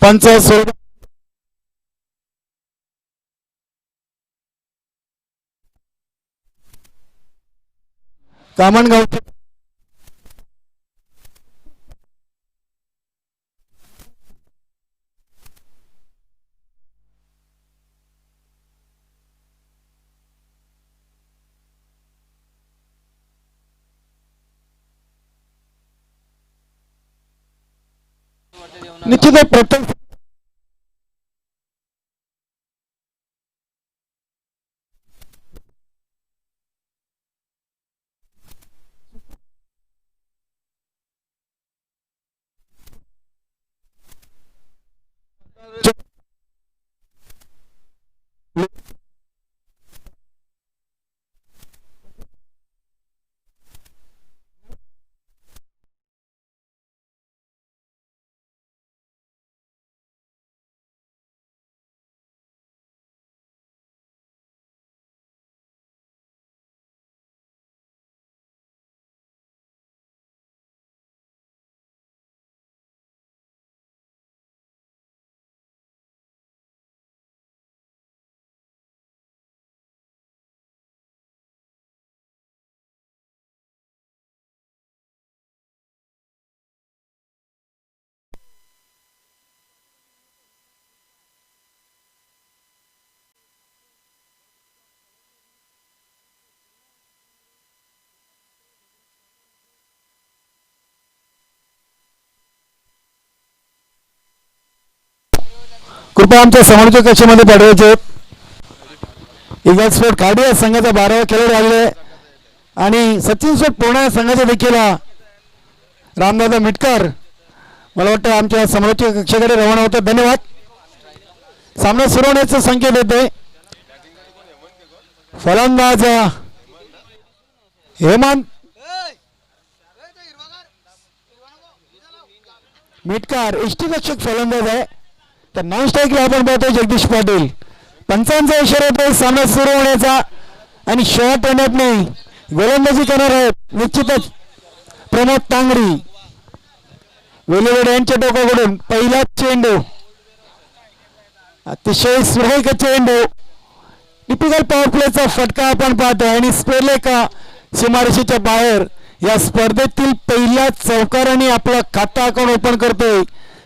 पंच सोड कामणगाव निश्चित प्रत्येक कृपया आमच्या समोरच्या कक्षामध्ये पाठवायचे. इगल स्पोर्ट खाडी या संघाचा 12वा खेळाडू आले आणि सचिन स्पोर्ट पुणे या संघाचा देखील रामदादा मिटकर मला वाटतं आमच्या समोरच्या कक्षाकडे रवाना होतात. धन्यवाद. सामना सुरू होण्याचा संकेत येते. फलंदाज हेमंत मिटकर यष्टीरक्षक फलंदाज आहे. तर नॉन स्ट्राईकला आपण पाहतो जगदीश पाटील. पंचांचा इशारा होतो सामना सुरू होण्याचा आणि शॉट येण्यात नाही. गोलंदाजी करणार आहेत निश्चितच प्रमोद तांगडी. वेलेवेड यांच्या टोकाकडून पहिला चेंडू अतिशय सुरेख चेंडू. टिपिकल पॉवर प्लेचा फटका आपण पाहतो आणि स्पेले का सीमारेषेच्या बाहेर या स्पर्धेतील पहिल्या चौकाराने आपला खाता अकाउंट ओपन करतोय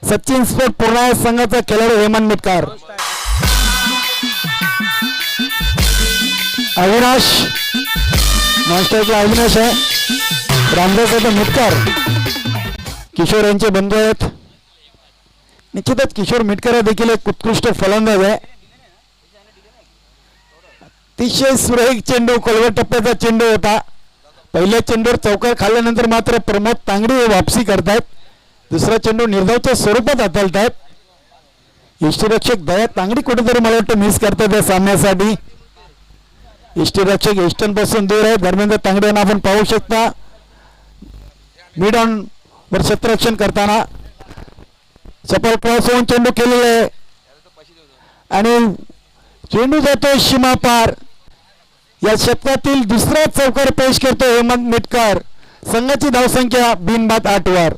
सचिन स्पोर्ट पुणे संघाचा खेळाडू हेमंत मिटकर. अविनाश मास्टरचा अविनाश आहे. रामदास मिटकर किशोर यांचे बंधू आहेत. निश्चितच किशोर मिटकर देखील एक उत्कृष्ट फलंदाज आहे. अतिशय सुरेख चेंडू कोलवा टप्प्याचा चेंडू होता. पहिल्या चेंडूवर चौकार खाल्ल्यानंतर मात्र प्रमोद तांगडी वापसी करतायत. दुसरा चेंडू निर्धावच्या स्वरूपात हाताळतायत. यष्टीरक्षक दया तांगडी कुठेतरी मला वाटतं मिस करतात या सामन्यासाठी. यष्टीरक्षक एस्टन पासून दूर आहे. धर्मेंद्र तांगडे यांना आपण पाहू शकता मिड ऑन वर क्षेत्ररक्षण करताना. सफल क्रॉस होऊन चेंडू केलेला आहे आणि चेंडू जातो सीमा पार. या शतकातील दुसरा चौकार पेश करतो हेमंत मिटकर. संघाची धावसंख्या बिनबाद 8 वर.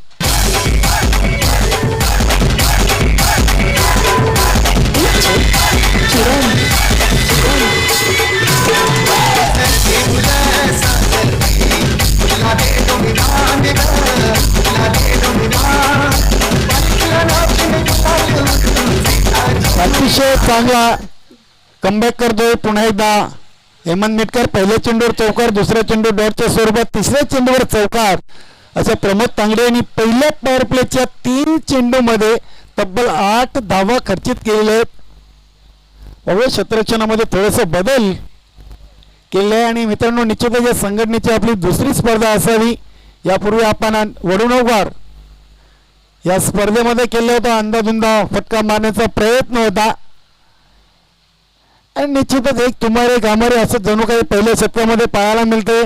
अतिशय चांगला कमबॅक करतोय पुन्हा एकदा हेमंत मिटकर. पहिल्या चेंडूवर चौकार, दुसऱ्या चेंडू डॉटच्या स्वरूपात, तिसऱ्या चेंडूवर चौकार असं प्रमोद तांगडे यांनी पहिल्या पॉवर प्लेच्या 3 चेंडूमध्ये तब्बल 8 धावा खर्चित केलेल्या आहेत. अवघ्या क्षेत्ररक्षणामध्ये थोडंसं बदल केले आणि मित्रांनो निश्चितच या संघटनेची आपली दुसरी स्पर्धा असावी. यापूर्वी आपण वडुणोगार या स्पर्धेमध्ये केला होता. अंदाधुंदा फटका मारण्याचा प्रयत्न होता आणि निश्चितच एक तुमारे गामारे असं जणू काही पहिल्या शतकामध्ये पाहायला मिळते.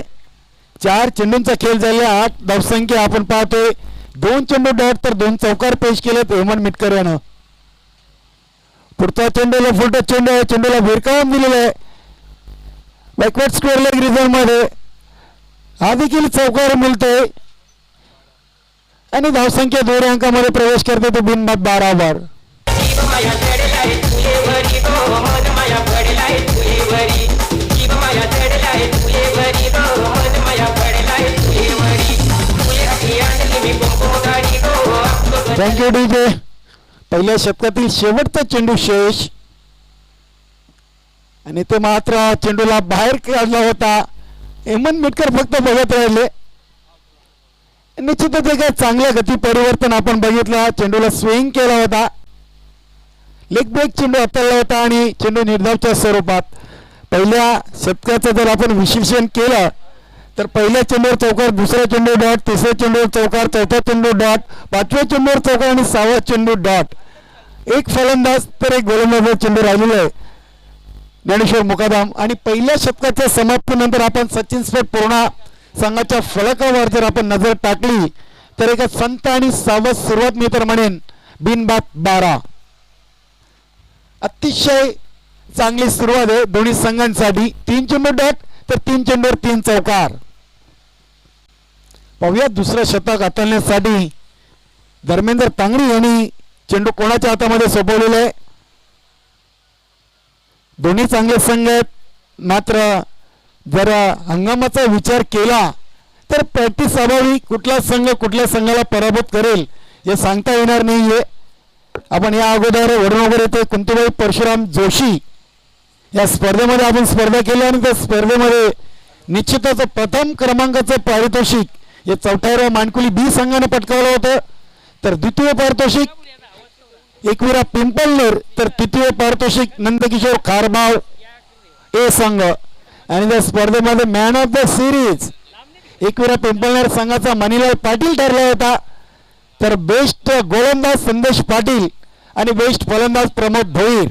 4 चेंडूंचा खेळ झाला. 8 धावसंख्या आपण पाहतोय. 2 चेंडू डॉट तर 2 चौकार पेश केलेत हेमंत मिटकर यानं. पुढचा चेंडूला फुलटा चेंडू आहे. चेंडूला भिरकावून दिलेला आहे बॅकवर्ड स्क्वेअर लेग रिझन मध्ये. हा देखील चौकार मिळतोय आणि धावसंख्या 2 अंकामध्ये प्रवेश करते तो बिनबाद 12 वर. Thank you DJ. पहिल्या शतकातील शेवटचा चेंडू शेष आणि ते मात्र चेंडूला बाहेर काढला होता. हेमंत मिटकर फक्त बघत राहिले. निश्चितच एका चांगल्या गती परिवर्तन आपण बघितलं. चेंडूला स्विंग केला होता. लेग ब्रेक चेंडू हाताळला होता आणि चेंडू निर्धावच्या स्वरूपात. पहिल्या शतकाचं जर आपण विश्लेषण केलं तर पहिल्या चेंडूवर चौकार, दुसऱ्या चेंडू डॉट, तिसऱ्या चेंडूवर चौकार, चौथ्या चेंडू डॉट, पाचव्या चेंडूवर चौकार आणि सहावा चेंडू डॉट. एक फलंदाज तर एक गोलंदाज चेंडू राहिलेला आहे ज्ञानेश्वर मुकादम. आणि पहिल्या शतकाच्या समाप्तीनंतर आपण सचिन स्पोर्ट पूर्ण संघाच्या फलकावर जर आपण नजर टाकली तर एका संत आणि सावध सुरुवात मी तर म्हणेन बिनबाद 12. अतिशय चांगली सुरुवात आहे दोन्ही संघांसाठी. 3 चेंडू डॉट तर 3 चेंडूवर 3 चौकार. पाहूया दुसरं शतक हाताळण्यासाठी धर्मेंद्र तांगडी यांनी चेंडू कोणाच्या हातामध्ये सोपवलेला आहे. दोन्ही चांगले संघ आहेत. मात्र जर हंगामाचा विचार केला तर प्रॅक्टिस अभावी कुठला संघ कुठल्या संघाला पराभूत करेल हे सांगता येणार नाहीये. आपण या अगोदर वडनगर येथे कुंतीबाई परशुराम जोशी या स्पर्धेमध्ये आपण स्पर्धा केली आणि त्या स्पर्धेमध्ये निश्चितच प्रथम क्रमांकाचं पारितोषिक हे 4व्या मानकोली बी संघाने पटकावलं होतं. तर द्वितीय पारितोषिक एकविरा पिंपलनेर तर तृतीय पारितोषिक नंदकिशोर खारबाव ए संघ. आणि त्या स्पर्धेमध्ये man of the series Ekvira Pimpalner संघाचा मणिलाल पाटील ठरला होता. तर बेस्ट गोलंदाज संदेश पाटील आणि बेस्ट फलंदाज प्रमोद भोईर.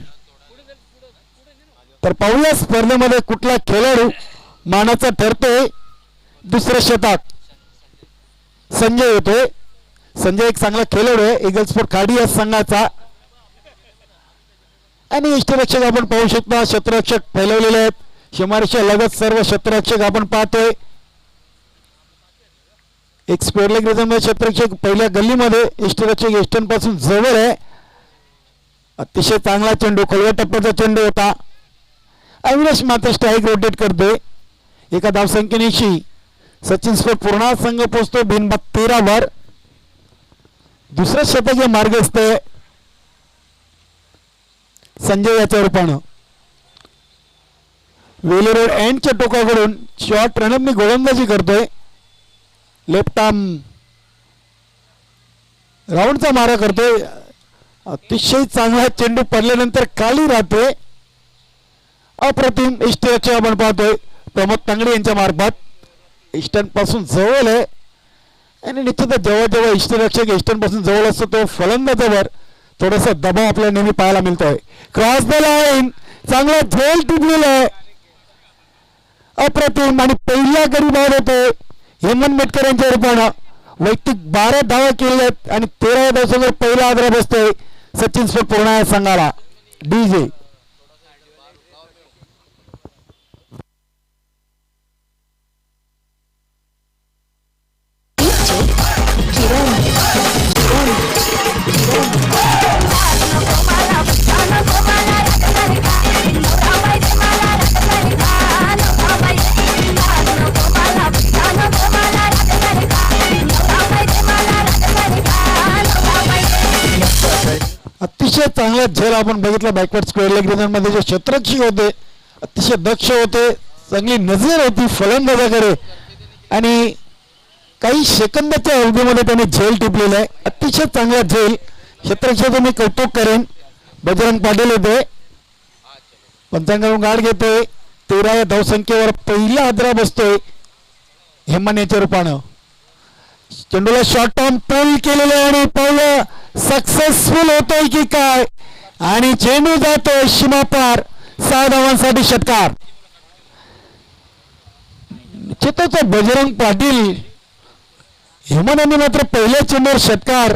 तर पाहूया स्पर्धेमध्ये कुठला खेळाडू मानाचा ठरतोय. दुसरं शतक संजय येतोय. संजय एक चांगला खेळाडू आहे ईगल स्पोर्ट खाडी या संघाचा. आणि इष्टरक्षक आपण पाहू शकता क्षेत्ररक्षक फैलवलेले आहेत. सीमारेषा लगत सर्व क्षेत्ररक्षक आपण पाहतोय. एक स्क्वेअर लेग रिझममध्ये क्षेत्ररक्षक पहिल्या गल्लीमध्ये इष्टरक्षक इस्टर्न पासून जवळ आहे. अतिशय चांगला चेंडू खोलव्या टप्प्याचा चेंडू होता. अविनाश मात्र स्ट्राईक रोटेट करतोय. एका धावसंख्येनिशी सचिन स्पोर्ट पूर्ण संघ पोहोचतो बिनबाद 13 वर. दुसरं शतक हे मार्गस्थ आहे संजय याच्या रूपानं. वेली रोड एंडच्या टोकाकडून शॉर्ट रनअपनी गोलंदाजी करतोय. लेफ्ट आर्म राऊंडचा मारा करतोय. अतिशय चांगला चेंडू पडल्यानंतर खाली राहतोय. अप्रतिम इष्टरक्षक आपण पाहतोय प्रमोद तांगडे यांच्या मार्फत. इस्टर्न पासून जवळ आहे आणि निश्चितच जेव्हा जेव्हा इष्टरक्षक इस्टर्न पासून जवळ असतो तो फलंदाजावर थोडासा दबाव आपल्याला नेहमी पाहायला मिळतोय. क्रॉस द लाईन चांगला झेल टिपलेला आहे अप्रतिम. आणि पहिल्या गडी बाद होतोय हेमंत मिटकर यांच्या रूपानं. वैयक्तिक 12 धावा केल्या आहेत आणि 13व्या धावसंख्येवर पहिला आदरा बसतोय सचिन स्पोर्ट पूर्ण संघाला. डीजे अतिशय चांगला झेल आपण बघितला. बॅकवर्ड स्क्वेअर लेग रिझन मध्ये जे क्षेत्ररक्षक होते अतिशय दक्ष होते. चांगली नजर होती फलंदाजाकडे आणि काही सेकंदाच्या अवधीमध्ये त्यांनी झेल टिपलेला आहे. अतिशय चांगला झेल. क्षेत्ररक्षकाचं मी कौतुक करेन. बजरंग पाटील होते पंचांगावरून गाड घेतोय. 13व्या धावसंख्येवर पहिला आदरा बसतोय हेमंत याच्या रूपानं. चेंडूला शॉर्ट टर्म पुल केलेलं आहे आणि पावलं सक्सेसफुल होतोय की काय. आणि चेंडू जातोय सीमापार. 6 धावांसाठी षटकार. चित्ताचा बजरंग पाटील हेमंत यांनी मात्र पहिल्या चेंडूवर षटकार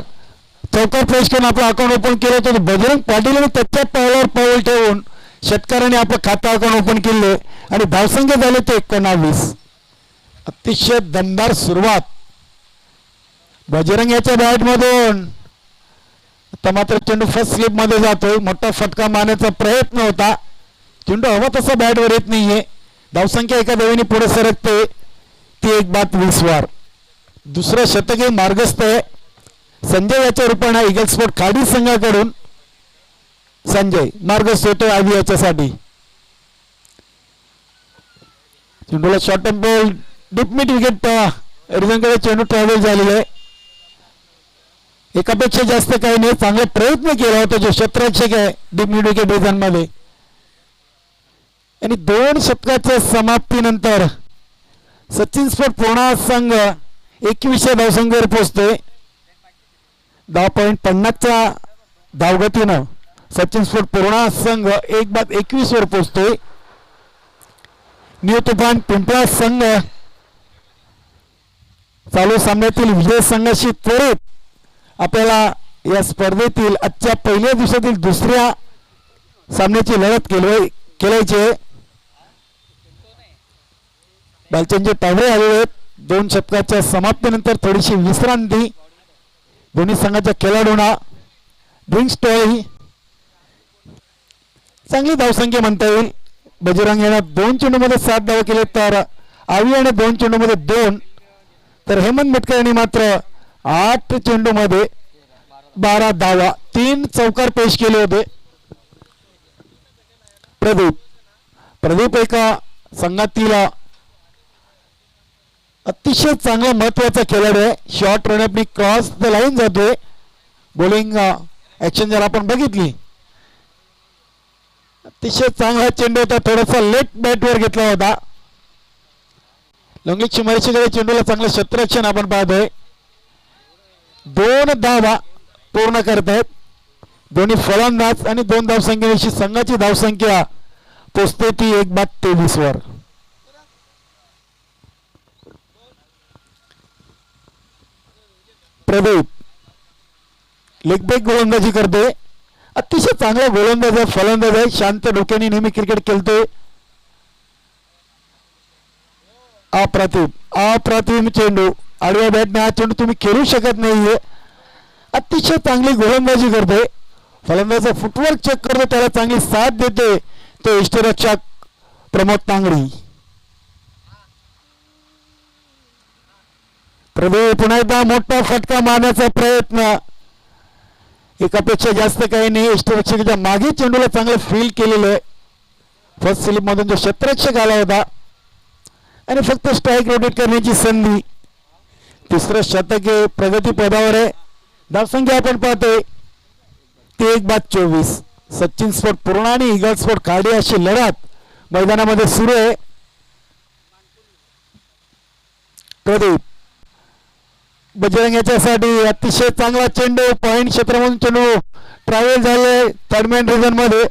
चौकार प्रेस करून आपलं अकाउंट ओपन केलं होतं. बजरंग पाटील आणि त्याच्या पावलावर पाऊल ठेवून षटकाराने आपलं खातं अकाउंट ओपन केले आणि धावसंख्या झाले ते 19. अतिशय दमदार सुरुवात बजरंग याच्या बॅट मधून. आता मात्र चेंडू फर्स्ट स्लिप मध्ये जातोय. मोठा फटका मारण्याचा प्रयत्न होता. चेंडू हवा तसा बॅटवर येत नाहीये. धावसंख्या एका धावेने पुढे सरकते ती 1 बाद 20 वर. दुसरं शतक हे मार्गस्थ आहे संजय याच्या रूपाने इगल स्पोर्ट खाडी संघाकडून संजय मार्गस्थ होतोय आधी याच्यासाठी. चेंडूला short and ball deep mid wicket रिझनकडे चेंडू ट्रॅव्हल झालेला आहे. एकापेक्षा जास्त काही नाही, चांगला प्रयत्न केला होता जो क्षेत्ररक्षक आहे डीप मिड विकेट रिझनमध्ये. आणि 2 षटकाच्या समाप्तीनंतर सचिन स्पोर्ट पूर्णा संघ 21व्या धावसंख्येवर पोहोचतोय. 10.50च्या धावगतीनं सचिन स्पोर्ट पूर्णा संघ 1/21 वर पोहोचतोय. न्यू तुफान पिंपळा संघ चालू सामन्यातील विजय संघाशी त्वरित आपल्याला या स्पर्धेतील आजच्या पहिल्या दिवसातील दुसऱ्या सामन्याची लढत केलायची. बालचंदचे टावरे आलेले आहेत. 2 षटकाच्या समाप्तीनंतर थोडीशी विश्रांती दोन्ही संघाच्या खेळाडूंना. ड्रिंक्स टॉय चांगली धावसंख्या म्हणता येईल. बजरंग यांना 2 चेंडूमध्ये 7 धावा केले तर आवी याने 2 चेंडूमध्ये 2, तर हेमंत मेटकर यांनी मात्र 8 चेंडूमध्ये 12 धावा 3 चौकार पेश केले होते. प्रदीप एका संघातील अतिशय चांगला महत्वाचा खेळाडू आहे. शॉर्ट रनअपनी क्रॉस द लाईन जातोय. बॉलिंग ऍक्शन जर आपण बघितली अतिशय चांगला चेंडू होता, थोडासा लेट बॅटवर घेतला होता. लंगली चिमारीशीकडे चेंडूला चांगलं क्षेत्ररक्षण आपण पाहतोय. 2 धावा पूर्ण करतायत दोन्ही फलंदाज आणि 2 धावसंख्येशी संघाची धावसंख्या पोचते ती 1/23 वर. प्रदीप लेग ब्रेक गोलंदाजी करतोय. अतिशय चांगला गोलंदाज आहे, फलंदाज आहे. शांत डोक्याने नेहमी क्रिकेट खेळतोय. अप्रतिम चेंडू. आडव्या बॅटने हा चेंडू तुम्ही खेळू शकत नाहीये. अतिशय चांगली गोलंदाजी करतोय. फलंदाजाचा फुटवर्क चेक करतो, त्याला चांगली साथ देते तो यष्टिरक्षक प्रमोद तांगडी. प्रदीप पुन्हा एकदा मोठा फटका मारण्याचा प्रयत्न. एकापेक्षा जास्त काही नाही. यष्टिरक्षकाच्या मागे चेंडूला चांगलं फील्ड केलेलं आहे. फर्स्ट स्लिप मधून जो क्षेत्ररक्षक आला होता आणि फक्त स्ट्राईक रोटेट करण्याची संधी. 3रं शतक हे प्रगती पदावर आहे. धावसंख्या आपण पाहतोय ते 1/24. सचिन स्पोर्ट पूर्णा आणि इगल स्पोर्ट खाडी अशी लढत मैदानामध्ये सुरू आहे. प्रदीप बजरंग याच्यासाठी अतिशय चांगला चेंडू. पॉइंट क्षेत्रामधून चेंडू ट्रॅव्हल झाले. थर्डमॅन रिझन मध्ये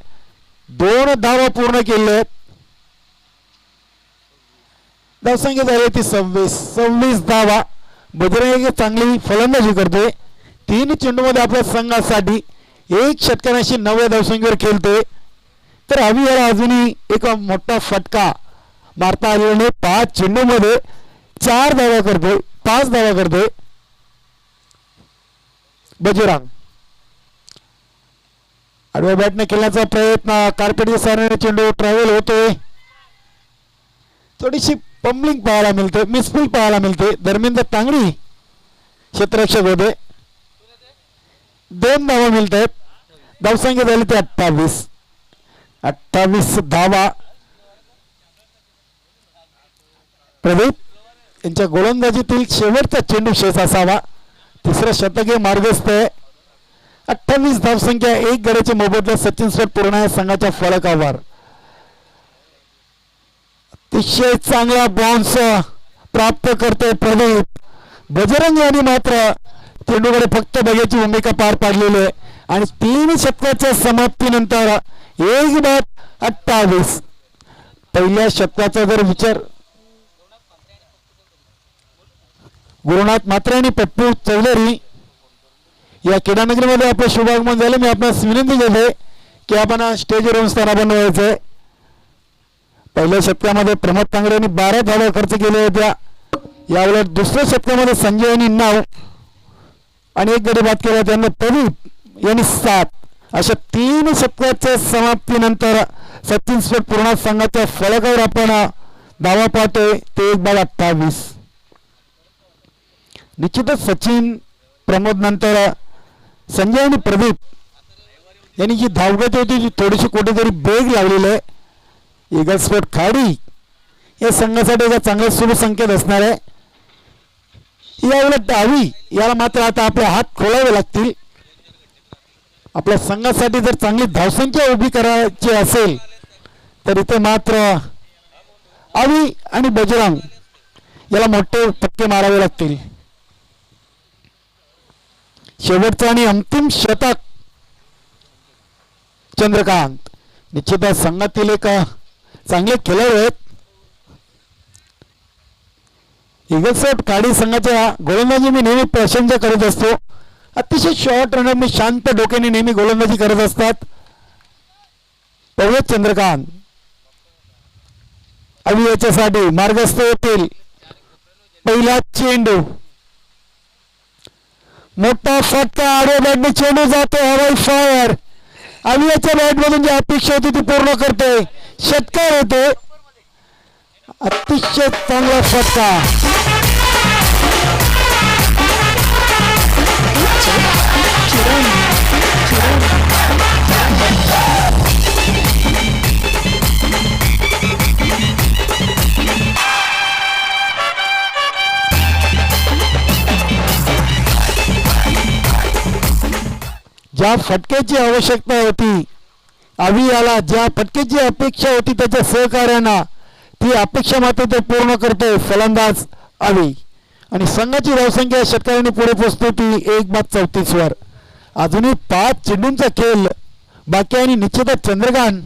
2 धावा पूर्ण केले. धावसंख्या झाली ती 26 धावा. बजरंग चांगली फलंदाजी करतोय. 3 चेंडू मध्ये आपल्या संघासाठी 1 षटकांशी 9व्या धावसंख्येवर खेळतोय. तर आम्ही याला अजूनही एक मोठा फटका मारता आलेला नाही. 5 चेंडू मध्ये 4 धावा करतोय, 5 धावा करतोय बजरंग. आडव्या बॅटने खेळण्याचा प्रयत्न. कार्पेटच्या सारणे चेंडू ट्रॅव्हल होतोय. थोडीशी पंबलिंग पाहायला मिळते, मिसफिल पाहायला मिळते. धर्मेंद्र तांगडी क्षेत्ररक्षक होते. 2 धावा मिळत आहेत. धावसंख्या झाली ते 28 धावा. प्रदीप यांच्या गोलंदाजीतील शेवटचा चेंडू शेष असावा. 3रं शतक हे मार्गस्थ आहे. 28 धावसंख्या 1 गड्याचे मोबदला सचिन स्पोर्ट पूर्णा या संघाच्या फलकावर. अतिशय चांगला बाउन्स प्राप्त करते प्रदीप. बजरंग यांनी मात्र चेंडूकडे फक्त बघायची भूमिका पार पाडलेली आहे. आणि 3 षटकाच्या समाप्तीनंतर 1/28. पहिल्या षटकाचा जर विचार गुरुनाथ मात्रे आणि पप्पू चौधरी या क्रीडानगरीमध्ये आपलं शुभागमन झालं. मी आपणास विनंती करते की आपण स्टेजवर येऊन स्थान बनवायचंय. पहिल्या शतकामध्ये प्रमोद तांगडे यांनी 12 धावा खर्च केल्या होत्या. यावेळेस 2ऱ्या शतकामध्ये संजय यांनी 9 आणि 1 गडी बाद केला. त्यांना प्रदीप यांनी 7. अशा 3 शतकाच्या समाप्तीनंतर सचिन स्पोर्ट पूर्णा संघाच्या फलकावर आपण धावा पाहतोय ते 1/28. निश्चितच सचिन प्रमोद नंतर संजय आणि प्रदीप यांनी जी धावगती होती ती थोडीशी कुठेतरी ब्रेक लावलेली आहे. ईगल स्पोर्ट खाडी या संघासाठी एक चांगला शुभ संकेत असणार आहे. यावेळेला डावी याला मात्र आता आपले हात खोलावे लागतील. आपल्या संघासाठी जर चांगली धावसंख्या उभी करायची असेल तर इथे मात्र आवी आणि बजरंग याला मोठे फटके मारावे लागतील. शेवटचं आणि अंतिम शतक चंद्रकांत निश्चितच संघातील एक चांगले खेळाडू आहेत. ईगल्सोट काडी संघाच्या गोलंदाजी मी नेहमी प्रशंसा करत असतो. अतिशय शॉर्ट रनर मी शांत डोक्याने नेहमी गोलंदाजी करत असतात. पवळत चंद्रकांत अवी याच्यासाठी मार्गस्थ होतील. पहिला चेंडू मोठा फटका आडव्या बॅटने चेंडू जातो हवाई फायर. अवी याच्या बॅटमधून जी अपेक्षा होती ती पूर्ण करते. षटकार होते. अतिशय चांगला फटका. ज्या फटक्याची आवश्यकता होती आवी याला, ज्या फटक्याची अपेक्षा होती त्याच्या सहकार्यांना, ती अपेक्षा मात्र ते पूर्ण करतोय फलंदाज आवी. आणि संघाची धावसंख्या षटकारांनी पुढे पोहोचते ती 1/34 वर. अजूनही 5 चेंडूंचा खेळ बाकी आणि निश्चितच चंद्रकांत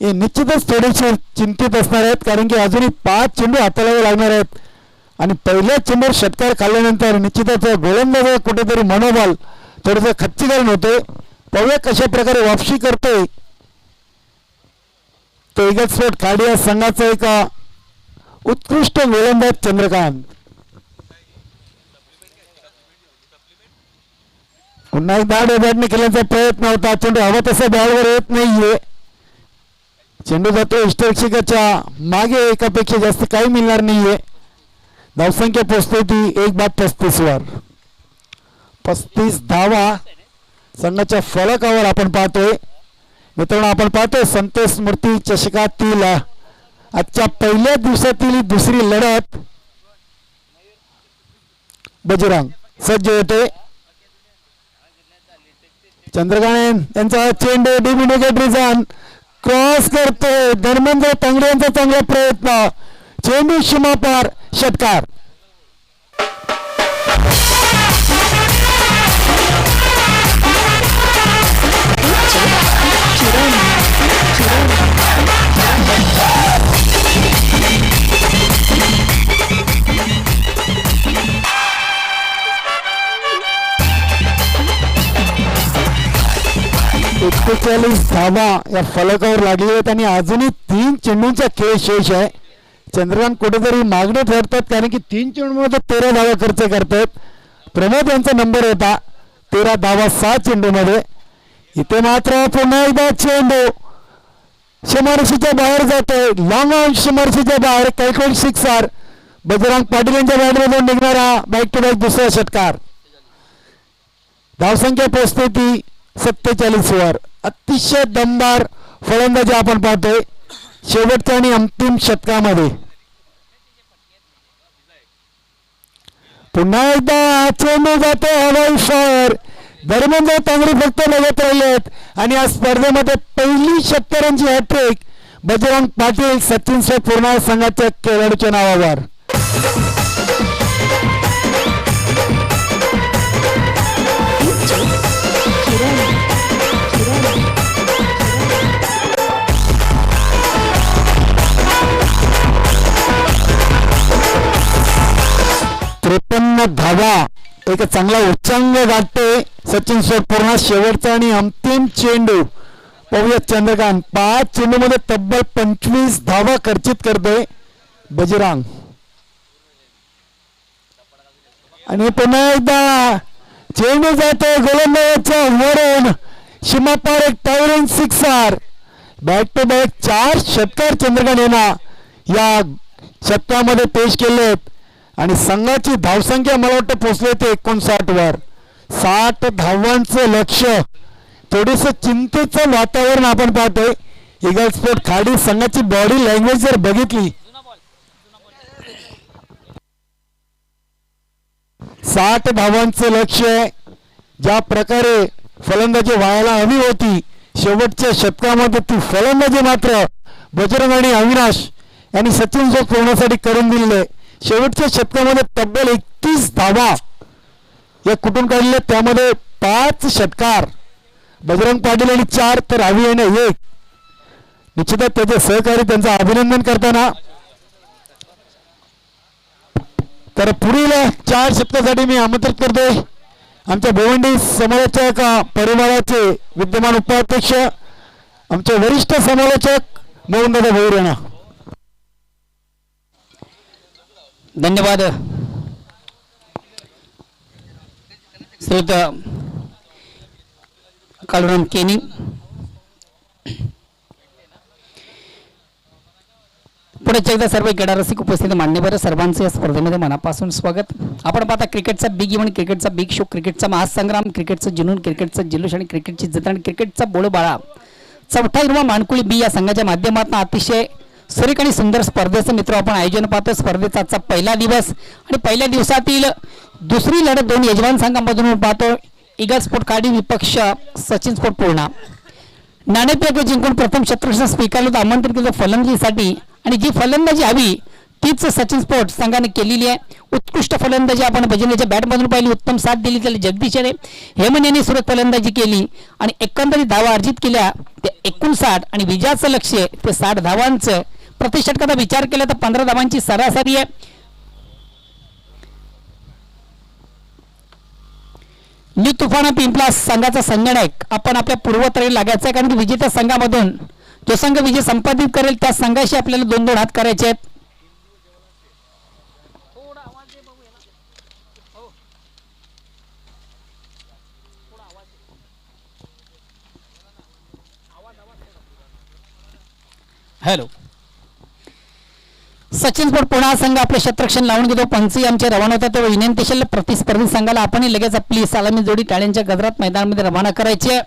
हे निश्चितच थोडेसे चिंतित असणार आहेत कारण की अजूनही 5 चेंडू हाताळावे लागणार आहेत. आणि पहिल्या चेंडूवर षटकार खाल्ल्यानंतर निश्चितच गोलंदाज कुठेतरी मनोबल थोडंसं खच्चीकरण होते. पाहूया कशा प्रकारे वापसी करतोय तो ईगल स्पोर्ट खाडी या संघाचा एक उत्कृष्ट गोलंदाज चंद्रकांत. पुन्हा एकदा बॅटने खेळण्याचा प्रयत्न होता. चेंडू हवा तसा बॉलवर येत नाहीये. चेंडू जातो इष्टरक्षकाच्या मागे. एकापेक्षा जास्त काही मिळणार नाहीये. धावसंख्या पोहोचते ती 1/35 वर. 35 धावा संघाच्या फलकावर आपण पाहतोय. मित्रांनो आपण पाहतोय संतोष स्मृती चषकातील आजच्या पहिल्या दिवसातील दुसरी लढत. बजरंग सज्ज होते. चंद्रकांत यांचा चेंडू डिमिनिकेटरीजन क्रॉस करतोय. धर्मेंद्र तांगडे यांचा चांगला प्रयत्न. चेंडू सीमापार. षटकार. धावा या फलकावर लागले आहेत आणि अजूनही 3 चेंडूंचा खेळ शेष आहे. चंद्रकांत कुठेतरी मागणे ठरतात कारण की 3 चेंडूमध्ये 13 धावा खर्च करतात. प्रमोद यांचा नंबर होता 13 धावा 6 चेंडूमध्ये. इथे मात्र पुन्हा एकदा चेंडू सीमारेषेच्या बाहेर जातोय. लॉंग ऑन सीमारेषेच्या बाहेर. कैकोड सिक्सर. बजरंग पाटील यांच्या बॅटमधून निघणारा बॅक टू बॅक दुसरा षटकार. धावसंख्या पोहोचते ती 47 वर. अतिशय दमदार फलंदाजी आपण पाहतोय शेवटच्या आणि अंतिम षटकामध्ये. पुन्हा एकदा चेंडू जातो हवाई फायर. धर्मेंद्र तांगडी फक्त बघत राहिलेत आणि या स्पर्धेमध्ये पहिली षटकारांची हॅट्रिक बजरंग पाटील सचिन से पूर्ण संघाच्या खेळाडूच्या नावावर. धावा एक चांगला उच्चांग गाठते सचिन सोडपूर्ण. शेवटचा आणि अंतिम चेंडू पाहूया. चंद्रकांत 5 चेंडूमध्ये तब्बल 25 धावा खर्चित करतोय बजरंग. आणि पुन्हा एकदा चेंडू जातो गोलंदाजाच्या वरून. सीमापार एक टायरिंग सिक्सर. बॅक टू बॅक 4 षटकार चंद्रकांत यांना या षटकामध्ये पेश केलेत आणि संघाची धावसंख्या मला वाटतं पोहोचले ते 59 वर. 60 धावांचं लक्ष. थोडस चिंतेचं वातावरण आपण पाहतोय. ईगल स्पोर्ट खाडी संघाची बॉडी लँग्वेज जर बघितली, 60 धावांचं लक्ष. ज्या प्रकारे फलंदाजी व्हायला हवी होती शेवटच्या शतकामध्ये ती फलंदाजी मात्र बजरंग आणि अविनाश यांनी सचिन सोबत पोहोचण्यासाठी करून दिलेले. शेवटच्या शतकामध्ये तब्बल 31 धावा या कुठून काढल्या, त्यामध्ये 5 षटकार बजरंग पाटील आणि 4 तर रवी याने 1. निश्चितच त्याचे सहकारी त्यांचं अभिनंदन करताना. तर पुढील 4 षटकासाठी मी आमंत्रित करतोय आमच्या भिवंडी समालोचक परिवाराचे विद्यमान उपाध्यक्ष आमचे वरिष्ठ समालोचक मोहनदादा भोईर यांना. धन्यवाद. श्रीयुत कालुराम केनी. पुढे एकदा सर्व क्रीडा रसिक उपस्थित मान्यवर सर्वांचे या स्पर्धेमध्ये मनापासून स्वागत. आपण पाहता क्रिकेटचा बिग इव्हेंट, क्रिकेटचा बिग शो, क्रिकेटचा महासंग्राम, क्रिकेटचं जुनून, क्रिकेटचं जल्लोष आणि क्रिकेटची जत्रा आणि क्रिकेटचा बोळबाळा. 44वा मानकुळी बी या संघाच्या माध्यमातून अतिशय सुरेख आणि सुंदर स्पर्धेचं मित्र आपण आयोजन पाहतो. स्पर्धेचा आजचा पहिला दिवस आणि पहिल्या दिवसातील दुसरी लढत 2 यजमान संघांमधून पाहतो. ईगल स्पोर्ट खाडी विपक्ष सचिन स्पोर्ट पूर्णा. नाणेफेक जिंकून प्रथम क्षेत्ररक्षण स्वीकारलं आमंत्रित केलं फलंदाजीसाठी आणि जी फलंदाजी हवी तीच सचिन स्पोर्ट संघाने केलेली आहे. उत्कृष्ट फलंदाजी आपण भजनीच्या बॅटमधून पाहिली, उत्तम साथ दिली त्याला जगदीशने. हेमन यांनी सुरेख फलंदाजी केली आणि एकंदरीत धावा अर्जित केल्या ते 59 आणि विजयाचं लक्ष ते 60 धावांचं. प्रतिषटकाचा विचार केला तर 15 धावांची सरासरी आहे. न्यू तुफाना पिंपला संघाचा संगणक आपण आपल्या पूर्वतरी लागायचं आहे, कारण की विजेत्या संघामधून जो संघ विजय संपादित करेल त्या संघाशी आपल्याला 2-2 हात करायचे आहेत. हॅलो. सचिन स्पोर्ट पुन्हा संघ आपले क्षेत्ररक्षण लावून घेतो. पंचही आमचे रवाना होतात तेव्हा विनंतीशील प्रतिस्पर्धी संघाला आपण लगेच आपली सलामी जोडी टाळ्यांच्या गजरात मैदानामध्ये रवाना करायची.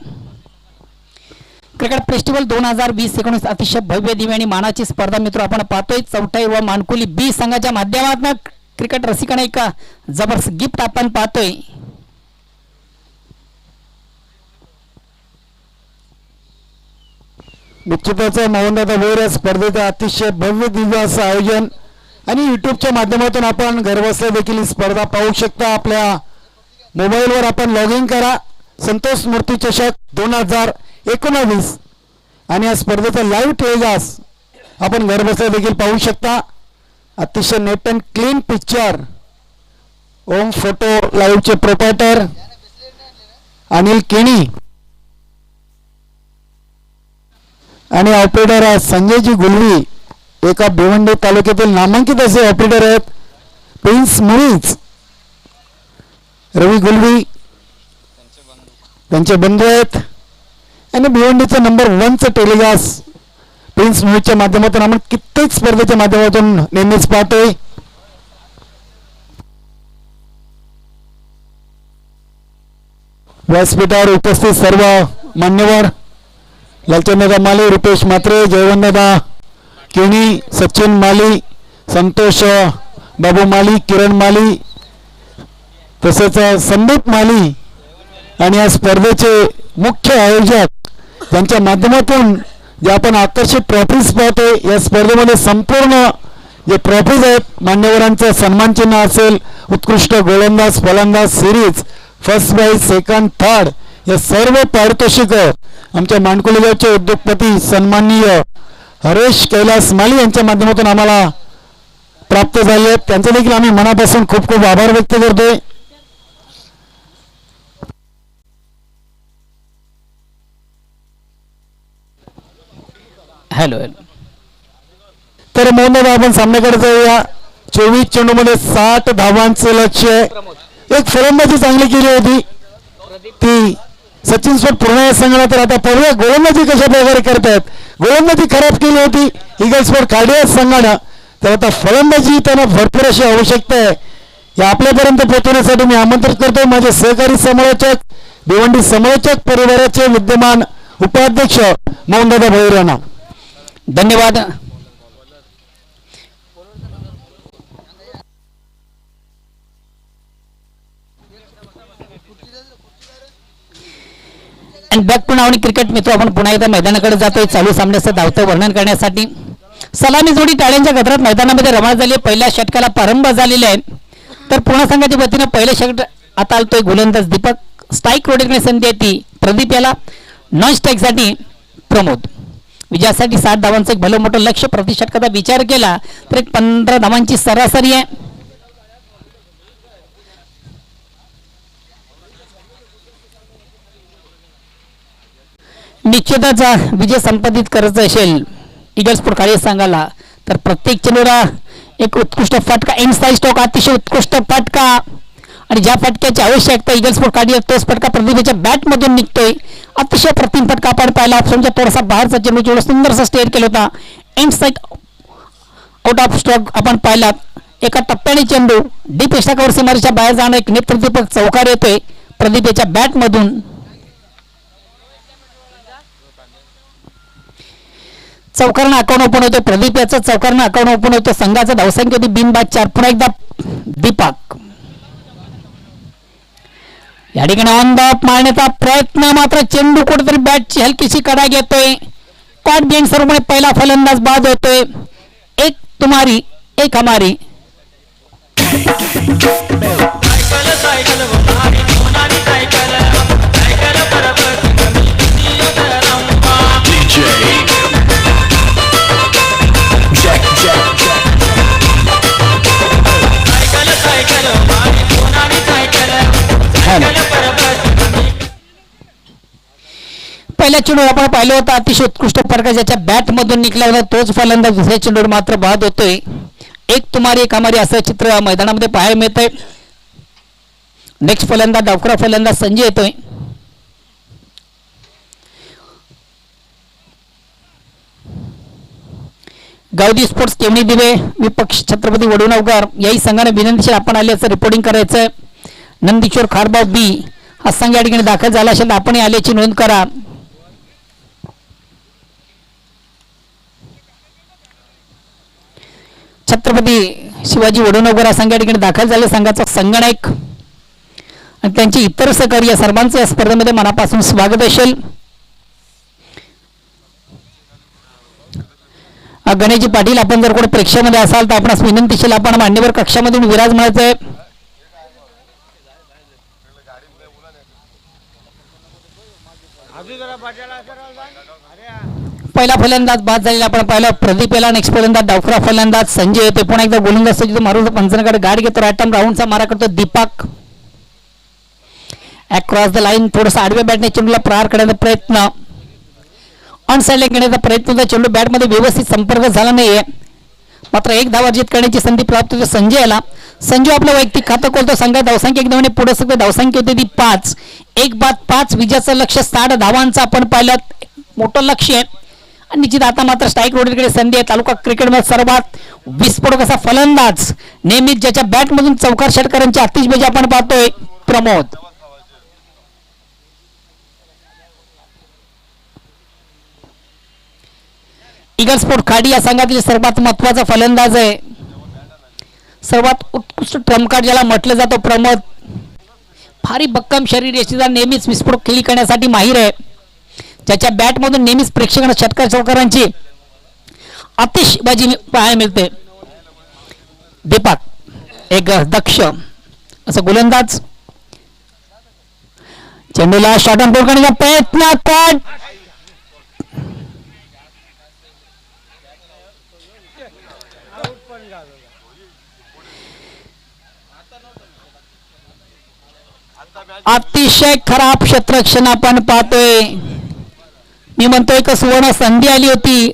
क्रिकेट फेस्टिवल 2020-19 अतिशय भव्य दिव्य आणि मानाची स्पर्धा मित्र आपण पाहतोय. 44वा मानकुली बी संघाच्या माध्यमातून क्रिकेट रसिकांना एक जबरदस्त गिफ्ट आपण पाहतोय. निश्चितच मोहनदादा भोईर स्पर्धेचं अतिशय भव्य दिव्य असं आयोजन आणि युट्यूबच्या माध्यमातून आपण घरबसल्या देखील ही स्पर्धा पाहू शकता. आपल्या मोबाईलवर आपण लॉग इन करा. संतोष मूर्ती चषक 2019 आणि या स्पर्धेचा लाईव्ह टेलिकास्ट आपण घरबसल्या देखील पाहू शकता. अतिशय neat and clean picture. Om photo लाईव्हचे प्रोप्रायटर अनिल केनी आणि ऑपरेटर संजयजी गुलवी, एका भिवंडी तालुक्यातील नामांकित असे ऑपरेटर आहेत. प्रिन्स मुळीच रवी गुलवी त्यांचे बंधू आहेत आणि भिवंडीचं नंबर 1चं टेलिकास्ट प्रिन्स मुळीच्या माध्यमातून आपण कित्येक स्पर्धेच्या माध्यमातून नेहमीच पाहतोय. व्यासपीठावर उपस्थित सर्व मान्यवर लालचंददादा माली, रुपेश मात्रे, जयवंतदादा केणी, सचिन माली, संतोष बाबू माली, किरण माली, तसेच संदीप माली आणि या स्पर्धेचे मुख्य आयोजक त्यांच्या माध्यमातून जे आपण आकर्षित ट्रॉफीज पाहतोय. या स्पर्धेमध्ये संपूर्ण जे ट्रॉफीज आहेत मान्यवरांचं सन्मानचिन्ह असेल, उत्कृष्ट गोलंदाज फलंदाज series, first prize, second, third या सर्व पारितोषिक आमच्या मानकुली गावचे उद्योगपती सन्माननीय हरेश कैलास माली यांच्या माध्यमातून आम्हाला प्राप्त झाले आहेत. त्यांचे देखील आम्ही मनापासून खूप खूप आभार व्यक्त करतोय. हॅलो. तर मोहनदादा आपण सामन्याकडे जाऊया. 24 चेंडूमध्ये 60 धावांचं लक्ष. एक फलंदाजी चांगली केली होती ती सचिन स्पोर्ट पूर्ण संघाला. तर आता पाहूया गोलंदाजी कशा प्रकारे करतायत. गोलंदाजी खराब केली होती ईगल स्पोर्ट खाडी संघानं, तर आता फलंदाजी त्यांना भरपूर अशी आवश्यकता आहे. या आपल्यापर्यंत पोहोचवण्यासाठी मी आमंत्रित करतो माझे सहकारी समालोचक भिवंडी समालोचक परिवाराचे विद्यमान उपाध्यक्ष मोहनदादा भोईर यांना. धन्यवाद. आणि बॅक टू नावनी क्रिकेट मित्र आपण पुन्हा एकदा मैदानाकडे जातोय चालू सामन्याचं धावतं वर्णन करण्यासाठी. सलामी जोडी टाळ्यांच्या गजरात मैदानामध्ये रमण झाली. पहिल्या षटकाला प्रारंभ झालेला आहे. तर पुन्हा संघाच्या वतीनं पहिल्या षटक आता आलतोय गोलंदाज दीपक. स्ट्राईक रोडीकडे संधी येते प्रदीप याला. नॉन स्ट्राईकसाठी प्रमोद. विजयासाठी 7 धावांचं एक भलं मोठं लक्ष. प्रति षटकाचा विचार केला तर एक 15 धावांची सरासरी आहे. निश्चितच विजय संपादित करायचा असेल ईगल स्पोर्ट खाली सांगायला तर प्रत्येक चेंडूला एक उत्कृष्ट फटका इनसाइड स्टॉक अतिशय उत्कृष्ट फटका आणि ज्या फटक्याची आवश्यकता ईगल स्पोर्ट काढी तोच फटका प्रदीपच्या बॅटमधून निघतोय. अतिशय प्रतिम फटका आपण पाहिला. ऑप्शनच्या थोडासा बाहेरचा चेंडू जेवढा सुंदरसा स्टेअर केला होता. इनसाइड आउट ऑफ स्टॉक आपण पाहिला. एका टप्प्याने चेंडू डीप एक्स्ट्रा कव्हर सीमारेच्या बाहेर जाणं एक नेत्रदीपक चौकार येतोय प्रदीपच्या बॅटमधून. चौकारणं अकाउंट ओपन होतो. प्रदीप याचं चौकारणं अकाउंट ओपन होतं. संघाचा धावसंख्या होती बिनबाद 4. पुन्हा एकदा दीपक या ठिकाणी ऑन द ऑफ मारण्याचा प्रयत्न मात्र चेंडू कुठेतरी बॅटची हलकीशी कडा घेतोय. कॉट बिहाइंड सर्वमुळे पहिला फलंदाज बाद होतोय. एक तुम्हारी एक हमारी. पहिल्या चेंडूवर आपण पाहिलं होतं अतिशय उत्कृष्ट फटका ज्याच्या बॅट मधून निघला होता तोच फलंदाज दुसऱ्या चेंडूवर मात्र बाद होतोय. एक तुम्हारी एक हमारी असं चित्र मैदानामध्ये पाहायला मिळतंय. नेक्स्ट फलंदाज डावखरा फलंदाज संजय येतोय. गावदी स्पोर्ट्स केवणी दिवे विपक्ष छत्रपती वडुणवकर याही संघाने विनंतीशील आपण आले असं रिपोर्टिंग करायचं. नंदीश्वर खारबाव बी हा संघ या ठिकाणी दाखल झाला असेल तर आपण आल्याची नोंद करा. छत्रपती शिवाजी वडुणवकर हा संघ या ठिकाणी दाखल झाले. संघाचा संगणक आणि त्यांचे इतर सहकारी या सर्वांचे या स्पर्धेमध्ये मनापासून स्वागत असेल. गणेशजी पाटील आपण जर कोणी प्रेक्षामध्ये असाल तर आपणास विनंतीशील आपण मान्यवर कक्षामधून विराजमानाचं आहे. पहिला फलंदाज बाद झालेला आपण पाहिला प्रदीप याला. नेक्स्ट फलंदाज डावखरा फलंदाज संजय येते. पुन्हा एकदा गोलंदाज सजित मारून पंचांकडे गाड घेतो. राईट आर्म राऊंडचा मारा करतो दीपक. अक्रॉस द लाईन थोडासा आडव्या बॅटने चेंडूला प्रहार करण्याचा प्रयत्न. ऑन साईडला घेण्याचा प्रयत्न होता. चेंडू बॅटमध्ये व्यवस्थित संपर्क झाला नाहीये मात्र एक धाव अर्जित करण्याची संधी प्राप्त होते संजयला. संजय आपलं वैयक्तिक खातं खोलतो. संघात धावसंख्या एकदम पुढे सगळं धावसंख्या होती ती 5. एक बाद 5 विजयाचं लक्ष 60 धावांचं आपण पाहिलं मोठं लक्ष आहे. आणि निश्चित आता मात्र स्ट्राईक रोडकडे संधी आहे. तालुका क्रिकेटमध्ये सर्वात विस्फोटक असा फलंदाज नेहमीच ज्याच्या बॅटमधून चौकार षटकारांची आतिषबाजी आपण पाहतोय प्रमोद. ईगल स्पोर्ट खाडी या संघातील सर्वात महत्वाचा फलंदाज आहे. सर्वात उत्कृष्ट ट्रम्प कार्ड ज्याला म्हटलं जातं प्रमोद. फारी भक्कम शरीर यशीदार नेहमीच विस्फोटक खेळी करण्यासाठी माहीर आहे. ज्याच्या बॅटमधून नेहमीच प्रेक्षकांना षटकार चौकारांची आतिषबाजी पाहायला मिळते. दीपक एक दक्ष असं गोलंदाज. चेंडूला शॉर्ट ऑन बोल करण्याचा प्रयत्न. कट अतिशय खराब क्षेत्ररक्षण आपण पाहतोय. मी म्हणतोय का सुवर्ण संधी आली होती.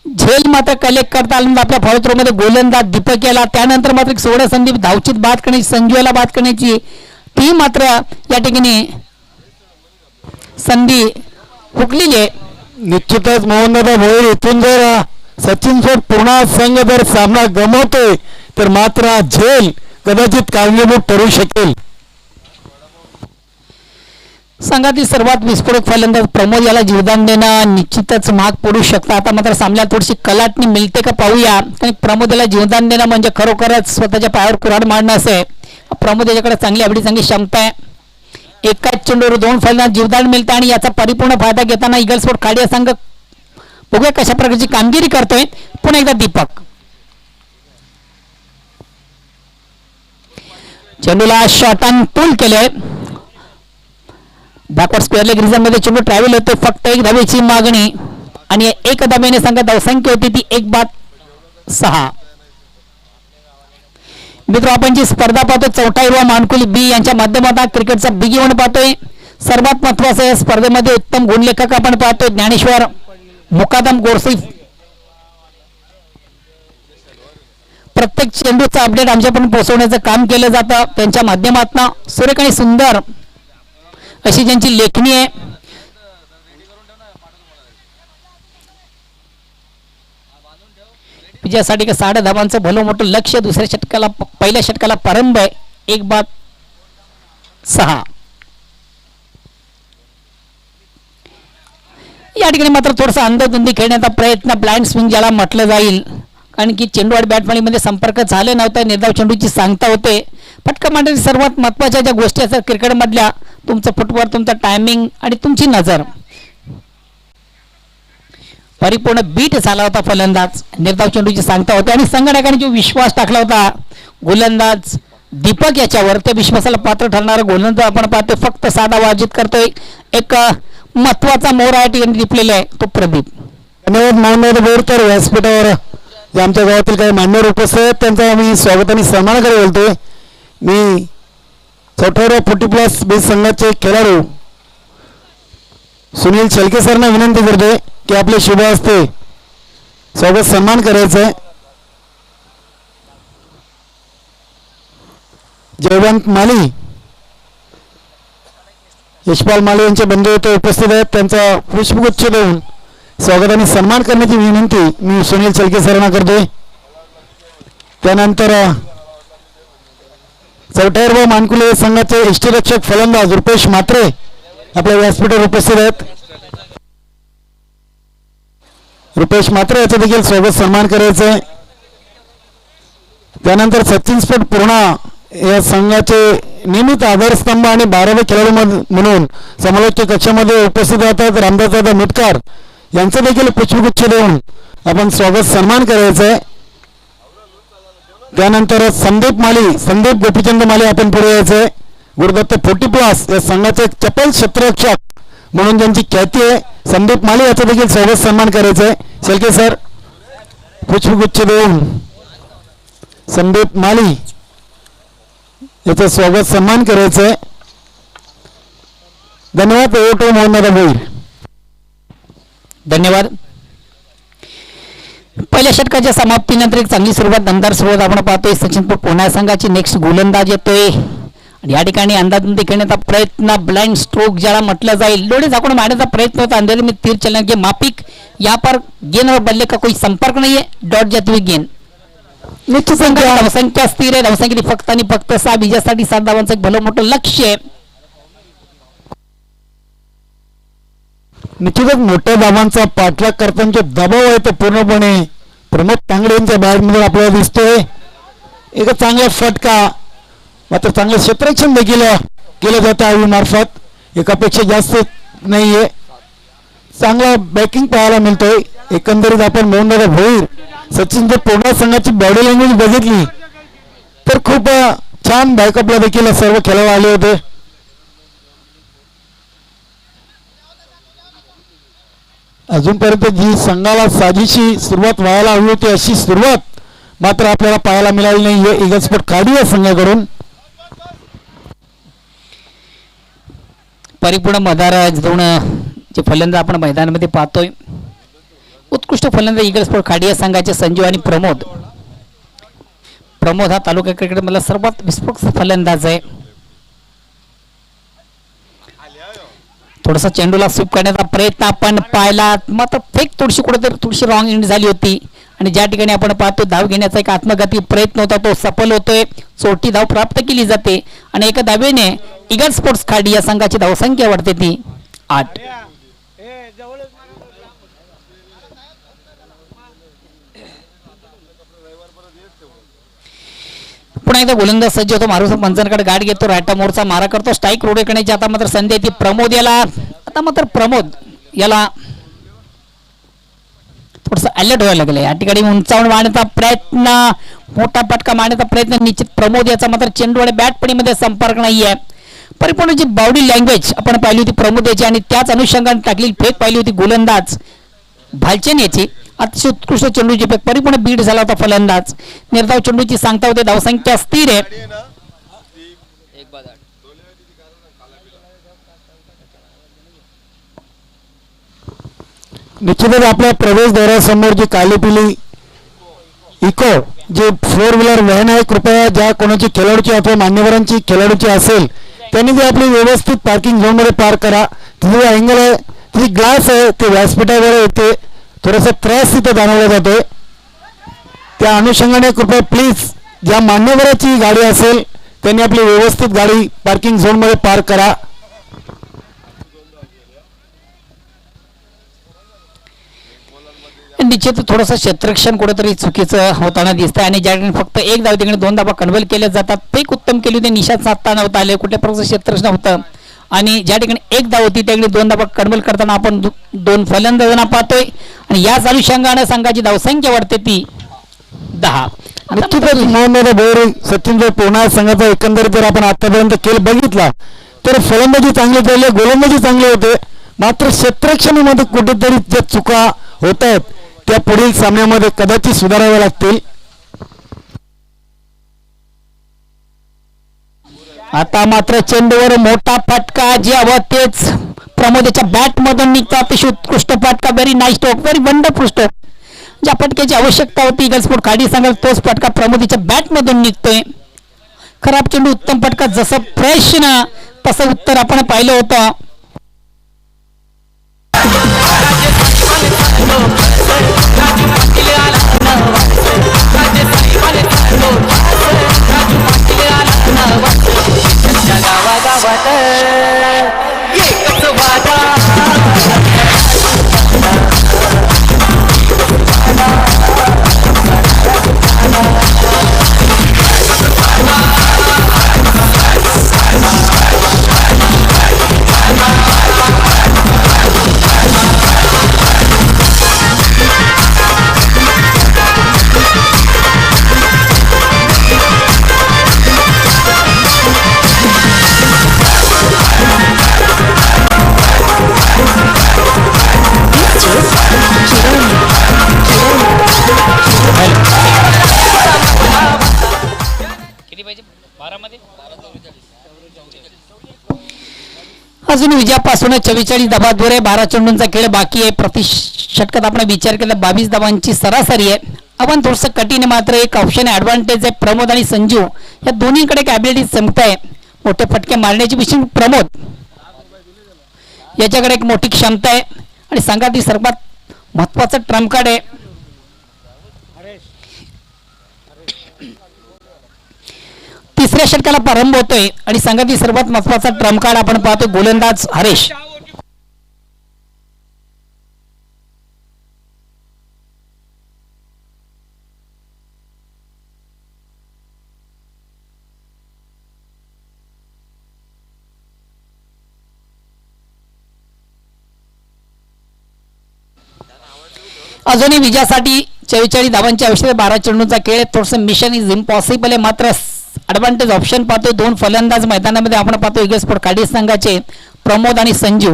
झेल मात्र कलेक्ट करता आलं आपल्या फॉलोथ्रोमध्ये गोलंदाज दीपक याला. त्यानंतर मात्र एक सुवर्ण संधी धावचित बाद करण्याची संजूला बाद करण्याची ती मात्र या ठिकाणी संधी हुकलेली आहे. निश्चितच मोहनदादा भोईर इथून जर सचिन सोड पूर्ण संघ जर सामना गमावतोय तर मात्र हा झेल कदाचित कारणीभूत ठरू शकेल. संघातील सर्वात विस्फोटक फलंदाज प्रमोद याला जीवदान देणं निश्चितच महाग पडू शकतं. आता मात्र सामन्यात थोडीशी कलाटणी मिळते का पाहूया. आणि प्रमोद याला जीवदान देणं म्हणजे खरोखरच स्वतःच्या पायावर कुऱ्हाड मारणं असे. प्रमोद याच्याकडे चांगली आवडी चांगली क्षमता आहे. एकाच चेंडूवर 2 फलंदाज जीवदान मिळतं आणि याचा परिपूर्ण फायदा घेताना ईगल स्पोर्ट खाडिया संघ बघूया कशा प्रकारची कामगिरी करतोय. पुन्हा एकदा दीपक चेंडूला शॉट अँड पुल केले. बॅकवर्ड स्क्वेअर लेग रिझन मध्ये चेंडू ट्रॅव्हल होते. फक्त 1 धावेची मागणी आणि 1 धाब्याने संघात धावसंख्या होती ती 1-6. मित्र आपण जी स्पर्धा पाहतो 4 मानकोली बी यांच्या माध्यमातून क्रिकेटचा बिग इव्हेंट पाहतोय. सर्वात महत्वाचं या स्पर्धेमध्ये उत्तम गुणलेखक आपण पाहतोय ज्ञानेश्वर मुकादम गोरसी. प्रत्येक चेंडूचा अपडेट आमच्यापर्यंत पोहोचवण्याचं काम केलं जातं त्यांच्या माध्यमातून. सुरेख आणि सुंदर अशी ज्यांची लेखणी आहे. विजयासाठी 6 धावांचं भलं मोठं लक्ष. दुसऱ्या षटकाला पहिल्या षटकाला प्रारंभ आहे 1-6. या ठिकाणी मात्र थोडासा अंदाधुंदी खेळण्याचा प्रयत्न ब्लाइंड स्विंग ज्याला म्हटलं जाईल. कारण की चेंडू आणि बॅटमध्ये संपर्क झाले नव्हता. निर्धाव चेंडूची सांगता होते. फटका मारण्याची सर्वात महत्त्वाच्या ज्या गोष्टी असतात क्रिकेटमधल्या तुमचं फुटवर्क तुमचं टायमिंग आणि तुमची नजर. परिपूर्ण बीट झाला होता फलंदाज. निर्धाव चेंडूची सांगता होते आणि संघटकांनी जो विश्वास टाकला होता गोलंदाज दीपक याच्यावर त्या विश्वासाला पात्र ठरणारा गोलंदाज आपण पाहतोय. फक्त 6 धावा अर्जित करतोय. एक महत्वाचा मोर या ठिकाणी लिपलेला आहे तो प्रदीप. धन्यवाद मान्यवर बोर. तर व्यासपीठावर जे आमच्या गावातील काही मान्यवर उपस्थित आहेत त्यांचा मी स्वागत आणि सन्मान करायला बोलतोय. मी 4 40+ बी संघाचे खेळाडू सुनील शेलके सरना विनंती करतोय की आपले शुभ हस्ते स्वागत सन्मान करायचं आहे. जयवंत माली यशपाल माले यांचे बंधू इथे उपस्थित आहेत. त्यांचा पुष्पगुच्छ देऊन स्वागत आणि सन्मान करण्याची विनंती मी सुनील शेलके सरांना करतोय. त्यानंतर 4 मानकुले संघाचे यष्टीरक्षक फलंदाज रुपेश म्हात्रे आपल्या व्यासपीठावर उपस्थित आहेत. रुपेश म्हात्रे याचं देखील स्वागत सन्मान करायचं आहे. त्यानंतर सचिन स्पोर्ट पूर्णा या संघाचे नियमित आधारस्तंभ आणि 12वे खेळाडू म्हणून समालोचक कक्षामध्ये उपस्थित राहतात रामदासदादा मुटकार यांचं देखील पुष्पगुच्छ देऊन आपण स्वागत सन्मान करायचं आहे. त्यानंतर संदीप गोपीचंद माली आपण पुढे यायचंय. गुरुदत्त 40+ या संघाचे चपल क्षेत्ररक्षक म्हणून ज्यांची ख्याती आहे संदीप माली याचं देखील स्वागत सन्मान करायचं आहे. शेलके सर पुष्पगुच्छ देऊन संदीप माली याचं स्वागत सन्मान करायचं आहे. धन्यवाद. ओटो मोहम्मद भोईर. धन्यवाद. पहिल्या षटकाच्या समाप्तीनंतर एक चांगली सुरुवात दमदार सुरुवात आपण पाहतोय. सचिन पुणे संघाची नेक्स्ट गोलंदाज येतोय आणि या ठिकाणी अंदाजबंदी खेळण्याचा प्रयत्न ब्लाइंड स्ट्रोक ज्याला म्हटलं जाईल डोळे झाकून मारण्याचा प्रयत्न होता. अंधेरे में तीर चलने के मापिक यहाँ पर गेंद और बल्ले का कोई संपर्क नहीं है. डॉट जाती हुई गेंद. निश्चित धावसंख्या स्थिर आहे. धावसंख्या फक्त आणि फक्त 6. विजयासाठी 7 धावांचं एक भलं मोठं लक्ष आहे. निश्चितच मोठ्या धावांचा पाठलाग करताना दबाव आहे तो पूर्णपणे प्रमोद तांगडे यांच्या बॅटमधून आपल्याला दिसतोय. एक चांगला फटका मात्र चांगलं क्षेत्ररक्षण देखील केलं जातं आईमार्फत. एकापेक्षा जास्त नाहीये. चांगला बॅकिंग पाहायला मिळतोय. एकंदरीत आपण मोहनदादा भोईर सचिनच्या पूर्ण संघाची बॉडी लँग्वेज बघितली तर खूप छान बॅकअपला देखील सर्व खेळाडू आले होते. अजूनपर्यंत जी संघाला साजेशी सुरुवात व्हायला हवी होती अशी सुरुवात मात्र आपल्याला पाहायला मिळाली नाही ईगल स्पोर्ट खाडिया संघाकडून. परिपूर्ण मदार दोन जे फलंदाज आपण मैदानामध्ये पाहतोय. उत्कृष्ट फलंदाज ईगल स्पोर्ट खाडिया संघाचे संजीव आणि प्रमोद. प्रमोद हा तालुका क्रिकेटमधला सर्वात विस्फोटक फलंदाज आहे. थोडासा चेंडूला स्वीप करण्याचा प्रयत्न आपण पाहिला, मात्र फेक थोडीशी रॉंग एंड झाली होती आणि ज्या ठिकाणी आपण पाहतो धाव घेण्याचा एक आत्मघाती प्रयत्न होता तो सफल होतोय. चोरटी धाव प्राप्त केली जाते आणि एका धावेने ईगल स्पोर्ट्स खाडी या संघाची धावसंख्या वाढते ती 8. पुन्हा एकदा गोलंदाज सज्ज होतो. मारुती पंचांकडे गाठ घेतो, रायटा मोरचा मारा करतो, स्ट्राईक रोड करण्याची आता मात्र संधी येते प्रमोद याला. आता मात्र प्रमोद याला थोडस अलर्ट व्हायला लागलं. या ठिकाणी उंचावून मारण्याचा प्रयत्न, मोठा फटका मारण्याचा प्रयत्न, निश्चित प्रमोद याचा मात्र चेंडू आणि बॅटपडीमध्ये संपर्क नाहीये. परिपूर्ण जी बॉडी लँग्वेज आपण पाहिली होती प्रमोद याची आणि त्याच अनुषंगाने टाकलेली फेक पाहिली होती गोलंदाज भालचेन याची. अतिशय उत्कृष्ट चेंडूची फेक, परिपूर्ण बीट झाला होता फलंदाज. निर्धाव चेंडूची सांगता होते, धावसंख्या स्थिर आहे. निश्चितच आपल्या प्रवेशद्वारासमोर जी काली पिली इको जे 4 व्हीलर व्हॅन आहे, कृपया ज्या कोणाची खेळाडूची अथवा मान्यवरांची खेळाडूची असेल त्यांनी ती आपली व्यवस्थित पार्किंग झोनमध्ये पार्क करा. तिथे अँगल आहे, तिथे ग्लास आहे, ते व्यासपीठावर येते, थोडासा त्रास तिथे जाणवला जातोय. त्या अनुषंगाने कृपया प्लीज ज्या मान्यवराची गाडी असेल त्यांनी आपली व्यवस्थित गाडी पार्किंग झोनमध्ये पार्क करा. निश्चित थोडंसं क्षेत्ररक्षण कुठेतरी चुकीचं होताना दिसतंय आणि ज्या ठिकाणी फक्त एक धाव तिकडे 2 धावा कन्व्हर्ट केल्या जातात. पेक उत्तम केली होती, निशात साधता नव्हता आले, कुठल्या प्रकारचं क्षेत्ररक्षण नव्हतं आणि ज्या ठिकाणी एक धाव होती त्याकडे 2 धावा कन्व्हर्ट करताना आपण 2 फलंदाजांना पाहतोय आणि याच अनुषंगाने संघाची धावसंख्या वाढते ती 10. निश्चितच मोहम्मद बोरे सचिन पुन्हा संघाचा एकंदरीत जर आपण आतापर्यंत खेळ बघितला तर फलंदाजी चांगली केली, गोलंदाजी चांगली होते, मात्र क्षेत्ररक्षणामध्ये कुठेतरी ज्या चुका होत आहेत त्या पुढील सामन्यामध्ये कदाचित सुधाराव्या लागतील. आता मात्र चेंडूवर मोठा फटका जे हवं तेच प्रमोदच्या बॅट मधून निघतो. अतिशय उत्कृष्ट फटका, very nice stroke, very wonderful stroke. ज्या फटक्याची आवश्यकता होती ईगल स्पोर्ट खाडी सांगाल तोच फटका प्रमोदच्या बॅट मधून निघतोय. खराब चेंडू उत्तम फटका, जसं फ्रेश ना तसं उत्तर आपण पाहिलं होतं. अजून विजयापासून 44 धाबांवर आहे. 12 चेंडूंचा खेळ बाकी आहे. प्रति षटकात आपण विचार केला 22 धाबांची सरासरी आहे. आपण थोडंसं कठीण मात्र एक ऑप्शन ॲडव्हान्टेज आहे. प्रमोद आणि संजू या दोन्हीकडे एक ॲबिलिटी संपत आहे. मोठे फटके मारण्याची विषय प्रमोद याच्याकडे एक मोठी क्षमता आहे आणि संघातील सर्वात महत्वाचं ट्रम्प कार्ड आहे. तिसऱ्या षटकाला प्रारंभ होतोय आणि संघातील सर्वात महत्वाचा ट्रम्प कार्ड आपण पाहतो गोलंदाज हरेश. अजूनही विजयासाठी 44 धावांची आवश्यकता. 12 चेंडूंचा खेळ, थोडंसं मिशन इज इम्पॉसिबल आहे. मात्र ॲडव्हान्टेज ऑप्शन पाहतो. 2 फलंदाज मैदानामध्ये आपण पाहतो ईगल स्पोर्ट खाडी संघाचे प्रमोद आणि संजू.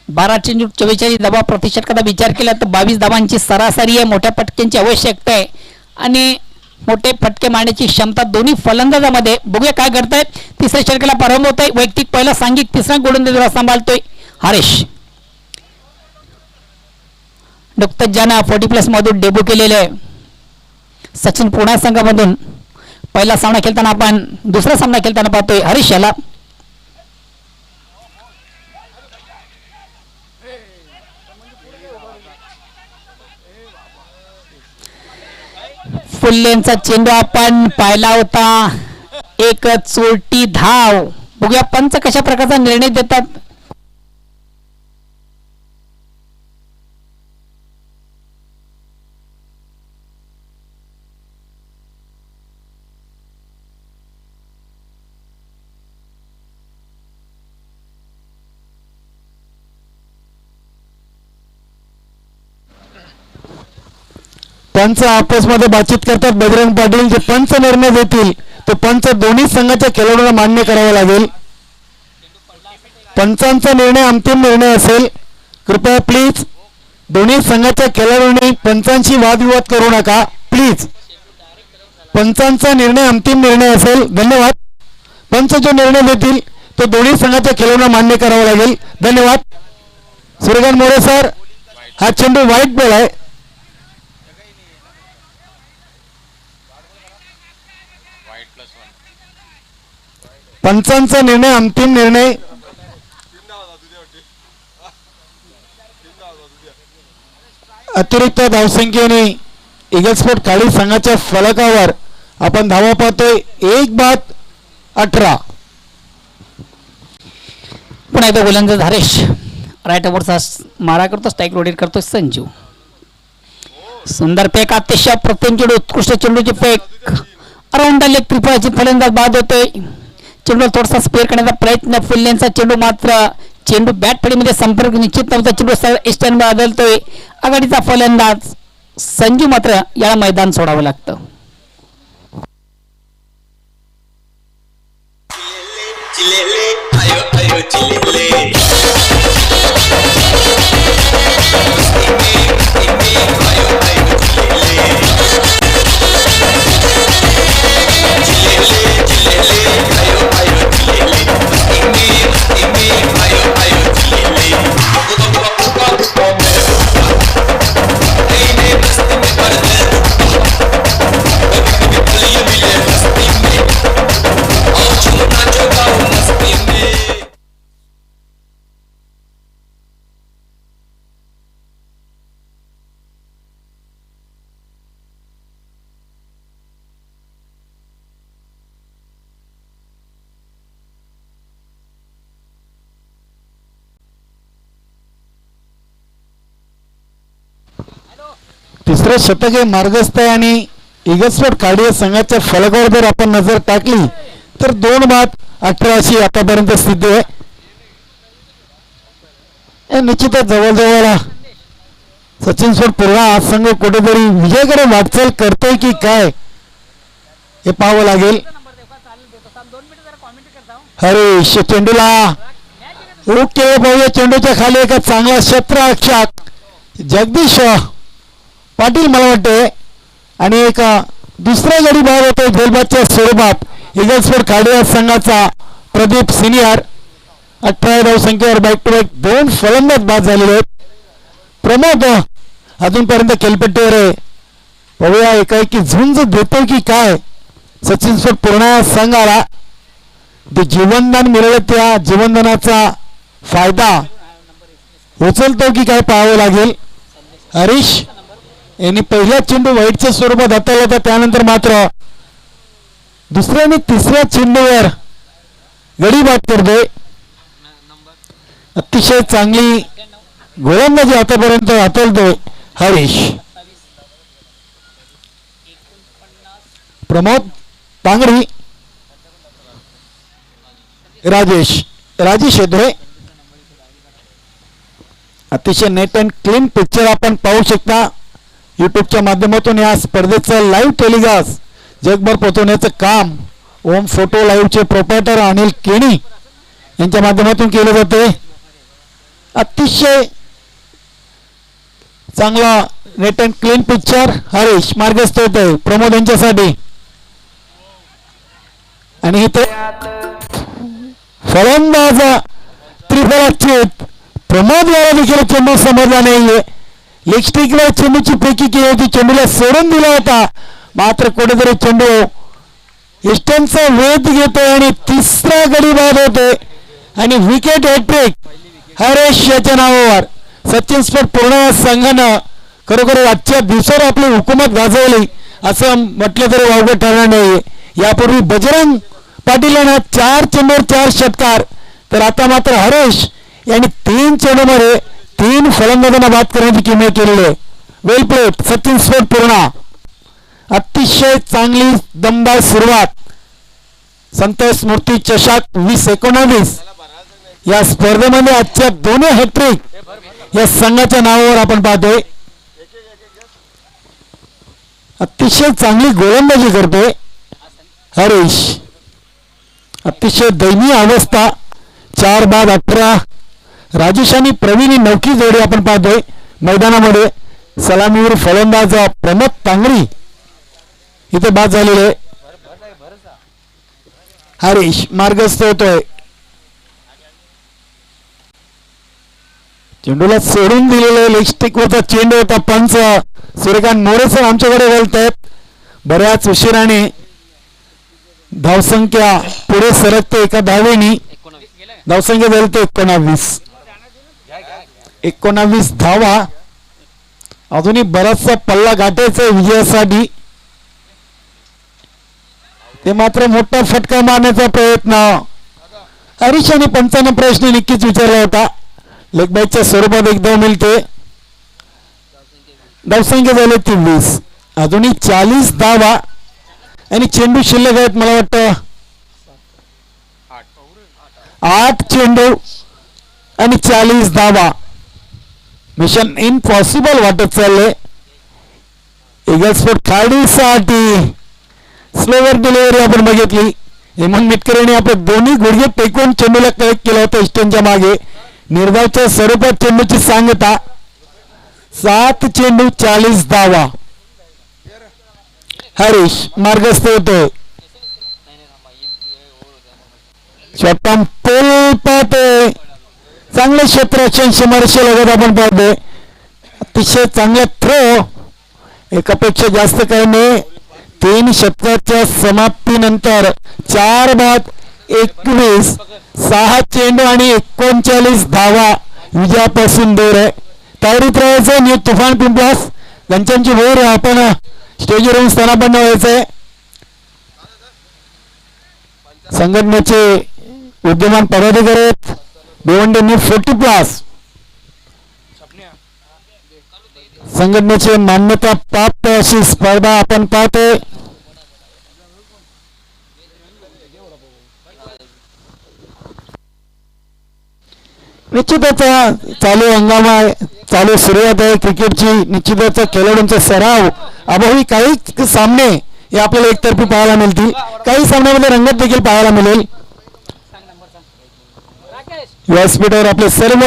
12 चेंडू 44 धावा प्रति षटकाचा विचार केला तर 22 धावांची सरासरी आहे. मोठ्या फटक्यांची आवश्यकता आहे आणि मोठे फटके मारण्याची क्षमता दोन्ही फलंदाजामध्ये. बघूया काय करताय. तिसऱ्या षटकाला प्रारंभ होतोय. वैयक्तिक पहिला सांघिक तिसरा गोलंदाज सांभाळतोय हरेश. नुकतंच ज्यानं 40+ मधून डेब्यू केलेले आहे सचिन पुणे संघामधून पहिला सामना खेळताना आपण दुसरा सामना खेळताना पाहतोय हरीश याला. फुल्लेंचा चेंडू आपण पाहिला होता. एक चोरटी धाव. बघूया पंच कशा प्रकारचा निर्णय देतात. पंच आपसमध्ये बातचीत करतात. बजरंग पाटील जे पंच निर्णय देतील तो पंच दोन्ही संघाच्या खेळाडूंना मान्य करावा लागेल. पंचांचा निर्णय अंतिम निर्णय असेल. कृपया प्लीज दोन्ही संघाच्या खेळाडूंनी पंचांशी वादविवाद करू नका प्लीज. पंचांचा निर्णय अंतिम निर्णय असेल. धन्यवाद. पंच जो निर्णय देतील तो दोन्ही संघाच्या खेळाडूंना मान्य करावा लागेल. धन्यवाद. सूर्यकांत मोरे सर, हा चेंडू वाईट बॉल आहे. पंचांचा निर्णय अंतिम निर्णय. अतिरिक्त धावसंख्येने इगलस्पोर्ट काळी संघाच्या फलकावर आपण धावा पाहतोय. 1-18. पुन्हा एकदा गोलंदाज हरेश राईट ओव्हरचा मारा करतो. स्ट्राईक रोटेट करतो संजू. सुंदर फेक. अतिशय प्रथम चेंडू. उत्कृष्ट चेंडूची फेक. अराउंड लेग त्रिपुराची फलंदाज बाद होतोय. चेंडू थोडासा स्पेअर करण्याचा प्रयत्न. फुल्लेंचा चेंडू मात्र चेंडू बॅट फळीमध्ये संपर्क निश्चित नव्हता. चेंडू सरळ स्टँड बदलतोय. आघाडीचा फलंदाज संजू मात्र याला मैदान सोडावं लागतं. तिसरं शतक हे मार्गस्थ आहे आणि इगलस्पोर्ट काळी संघाच्या फलकावर जर आपण नजर टाकली तर 2-18 अशी आतापर्यंत स्थिती आहे. निश्चितच जवळजवळ सचिन सोड पूर्ण आज संघ कुठेतरी विजयाकडे वाटचाल करतोय की काय हे पाहावं लागेल. हरीश चेंडूला ओके पाहूया. चेंडूच्या खाली एका चांगला क्षेत्ररक्षक जगदीश पाटील मला वाटते आणि एक दुसरा गडी बाद होतो झेलबादच्या स्वरूपात. इगलस्पोर्ट खाडे संघाचा प्रदीप सिनियर 18 धावसंख्येवर बॅक टू बॅक 2 फलंदाज बाद झालेले आहेत. प्रमोद अजूनपर्यंत खेळपट्टीवर आहे. पाहूया एकाएकी झुंज देतो की काय सचिन सोड पूर्ण संघाला. ते जीवनदान मिळालं त्या जीवनदानाचा फायदा उचलतो की काय पाहावं लागेल. हरीश यांनी पहिल्या चेंडू वाईटच्या स्वरूपात हाताळला होता. त्यानंतर मात्र दुसऱ्या आणि तिसऱ्या चेंडूवर गडी बाद करतोय. अतिशय चांगली गोलंदाजी आतापर्यंत हाताळतोय हरीश. प्रमोद तांगडी राजेश येतोय. अतिशय नेट अँड क्लीन पिक्चर आपण पाहू शकता. युट्यूबच्या माध्यमातून या स्पर्धेचं लाईव्ह टेलिकास्ट जगभर पोहोचवण्याचं काम ओम फोटो लाईव्हचे प्रोप्रायटर अनिल केनी यांच्या माध्यमातून केले जाते. अतिशय चांगला net and clean picture Harish मार्गस्थ होतोय प्रमोद यांच्यासाठी. आणि इथे फलंदाज त्रिफलाचित प्रमोद याला देखील चेंडू समजला नाहीये. लेग स्ट्रिकला चेंडूची फेकी केली होती. चेंडूला सोडून दिला होता मात्र कुठेतरी चेंडू इस्टनचा वेध घेतोय आणि तिसरा गडी बाद होतोय आणि विकेट हॅट्रिक हरेश याच्या नावावर. सचिन स्पोर्ट पूर्ण संघानं खरोखर आजच्या दिवसावर आपली हुकूमत गाजवली असं म्हटलं तरी वावगं ठरणार नाही. यापूर्वी बजरंग पाटील यांना 4 चेंडूवर 4 षटकार, तर आता मात्र हरेश यांनी 3 चेंडूमध्ये 3 फलंदाजांना बाद करण्याची किमया केलेली आहे. वेल प्लेट सचिन स्फोट पूर्ण. अतिशय चांगली दमदार सुरुवात. संतोष मूर्ती चषक 2019 या स्पर्धेमध्ये आजच्या दोन्ही हॅट्रिक या संघाच्या नावावर आपण पाहतोय. अतिशय चांगली गोलंदाजी करतोय हरीश. अतिशय दयनीय अवस्था. 4 बाद 18. राजेश आणि प्रवीण नौकी जोडी आपण पाहतोय मैदानामध्ये. सलामीवर फलंदाज प्रमोद तांगडी इथे बाद झालेले. हरीश मार्गस्थ होतोय. चेंडूला सोडून दिलेले लेग स्टिक वरचा चेंडू होता. पंच सूर्यकांत मोरे सर आमच्याकडे बोलतायत. बऱ्याच उशिराने धावसंख्या पुढे सरकते एका धावेनी. धावसंख्या झाली ते 19 धावा. अजूनही बराचसा पल्ला गाठायचा आहे विजयासाठी. ते मात्र मोठा फटका मारण्याचा प्रयत्न. हरीश आणि पंचांना प्रश्न नक्कीच विचारला होता. लेग बाईच्या स्वरूपात एक धाव मिळते. धावसंख्या झाली 23. अजूनही 40 धावा आणि चेंडू शिल्लक आहेत. मला वाटतं 8 चेंडू आणि 40 धावा. मिशन इम्पॉसिबल वाटत चाललंय. इगल्सफोर्ड खेळाडूसाठी स्लोवर डिलिव्हरी आपण बघितली. हेमंत मिटकर यांनी आपले दोन्ही गुडघे टेकवून चेंडूला कलेक्ट केला होता स्टंपच्या मागे. निर्धावच्या स्वरूपात चेंडूची सांगता. 7 चेंडू 40 धावा. हरीश मार्गस्थ होतोय. शॉटॉन पोल पाहतोय. चांगले क्षेत्ररक्षण समोरचे लगत आपण पाहतोय. अतिशय चांगला थ्रो. एकापेक्षा जास्त काही नाही. 3 षटकाच्या समाप्तीनंतर 4 बाद 21. 6 चेंडू आणि 39 धावा विजयापासून दूर आहे. तयारीत राहायचं. न्यू तुफान पिंपलास घनश्यामची भोर आपण स्टेजवर येऊन स्थानापन्न व्हायचंय. संघटनेचे विद्यमान पदाधिकारी आहेत भिवंडी न्यू 40+. संघटनेची मान्यता प्राप्त अशी स्पर्धा आपण पाहतोय. निश्चितच चालू हंगाम आहे. चालू सुरुवात आहे क्रिकेटची. निश्चितच खेळाडूंचा सराव अभावी काही सामने हे आपल्याला एकतर्फी पाहायला मिळतील. काही सामन्यामध्ये रंगत देखील पाहायला मिळेल. व्यासपीठावर आपले सर्व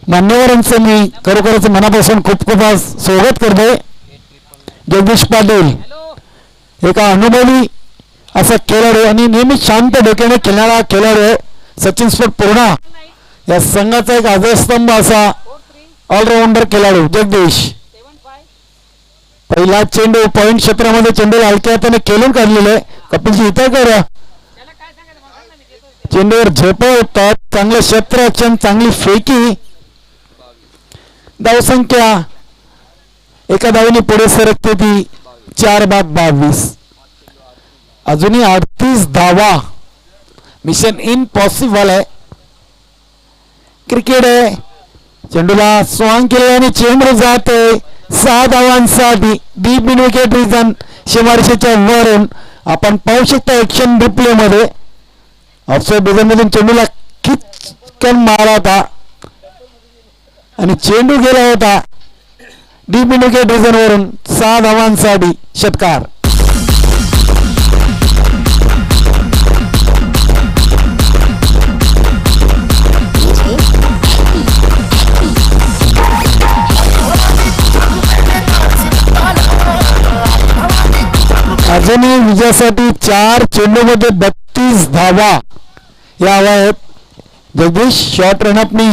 मान्यवरांचं मी खरोखरच मनापासून खूप खूप आज स्वागत करतोय. जगदीश पाटील एका अनुभवी असा खेळाडू आणि नेहमी शांत डोक्याने खेळणारा खेळाडू आहे. सचिन स्फोट पूर्ण या संघाचा एक आधारस्तंभ असा ऑलराऊंडर खेळाडू जगदीश. पहिला चेंडू पॉइंट क्षेत्रामध्ये चेंडूला हलक्या हाताने खेळून काढलेले. कपिलजी इथं करा. चेंडूवर झेपा होतात. चांगलं क्षेत्ररक्षण चांगली फेकी. धावसंख्या एका धावेने पुढे सरकते ती 4 बाद 22. अजूनही 38 धावा. मिशन इम्पॉसिबल आहे. क्रिकेट आहे. चेंडूला स्वांग केले आणि चेंडू जाते 6 धावांसाठी. डीप मिड विकेट रिजन सीमारेषेच्या वरून आपण पाहू शकता ऍक्शन रिप्ले मध्ये. ऑफसाइड डिझाईन मधून चेंडूला किचकन मारा होता आणि चेंडू गेला होता डीप मिड विकेट रिजन वरून 6 धावांसाठी षटकार. अजूनही विजयासाठी 4 चेंडूमध्ये 32 धावा या हव्या आहेत. जगदीश शॉर्ट रनअपनी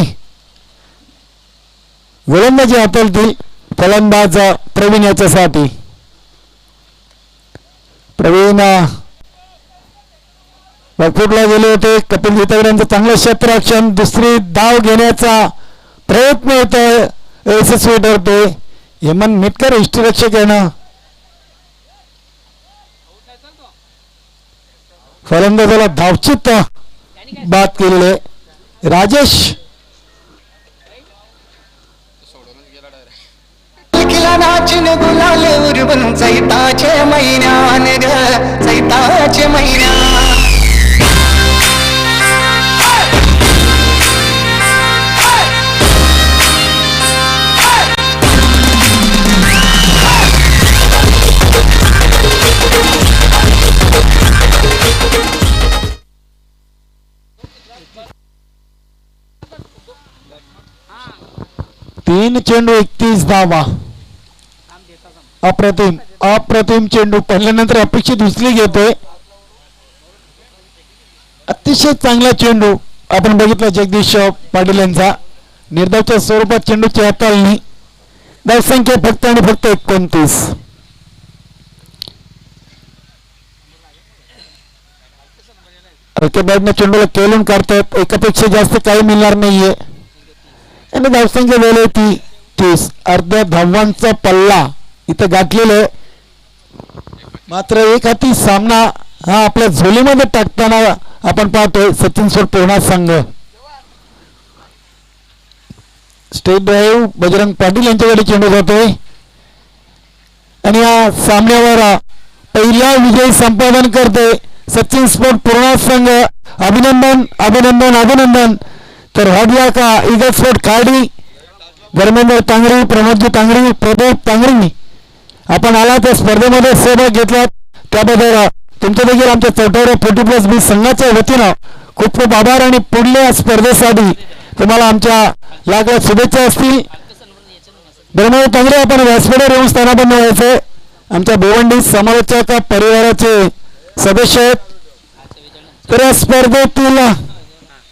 गोलंदाजी हाताळतील. फलंदाज प्रवीण याच्यासाठी. प्रवीण बॅकफुटला गेले होते. कपिल गीतागड्यांचं चांगलं क्षेत्ररक्षण. दुसरी धाव घेण्याचा प्रयत्न होतोय. यशस्वी ठरतोय. हेमंत मिटकर यष्टीरक्षक येणं फलंदाजाला धावचित बाद केलेले राजेश नाचिन गुलाल उरवून चैताचे महिन्यान ग चैताचे महिन्या तीन चेंडू 31 धावा. अप्रतिम अप्रतिम चेंडू पहिल्यानंतर अपेक्षित उचली घेतोय. अतिशय चांगला चेंडू आपण बघितला जगदीश पाटील यांचा. निर्धावच्या स्वरूपात चेंडूची हाताळणी. धावसंख्या फक्त आणि फक्त 29. रकेबाईडनं चेंडूला केलून काढतात. एकापेक्षा जास्त काही मिळणार नाहीये आणि धावसंख्या वेळ ती 30. अर्ध्या धावांचा पल्ला इथं गाठलेलं. मात्र एक हाती सामना हा आपल्या झोलीमध्ये टाकताना आपण पाहतोय सचिन सोड पूर्णा संघ. स्टेट ड्राईव्ह बजरंग पाटील यांच्याकडे चेंडू जातोय आणि या सामन्यावर पहिला विजय संपादन करते सचिन स्पोर्ट पूर्णा संघ. अभिनंदन अभिनंदन अभिनंदन. तर हॉडला का इगल स्पोर्ट खाडी धर्मेंद्र तांगरी, प्रमोदजी तांगरी, प्रदीप तांगरी आपण आला त्या स्पर्धेमध्ये सहभाग घेतला त्याबद्दल तुमच्या देखील आमच्या चौथ्या 40+B संघाच्या वतीनं खूप खूप आभार आणि पुढल्या स्पर्धेसाठी तुम्हाला आमच्या लागल्या शुभेच्छा असतील. धर्मेंद्र तांगरे आपण व्यासपीठावर येऊन स्थानापन्न व्हायचे. आमच्या भिवंडी समालोचक परिवाराचे सदस्य आहेत. तर या स्पर्धेतील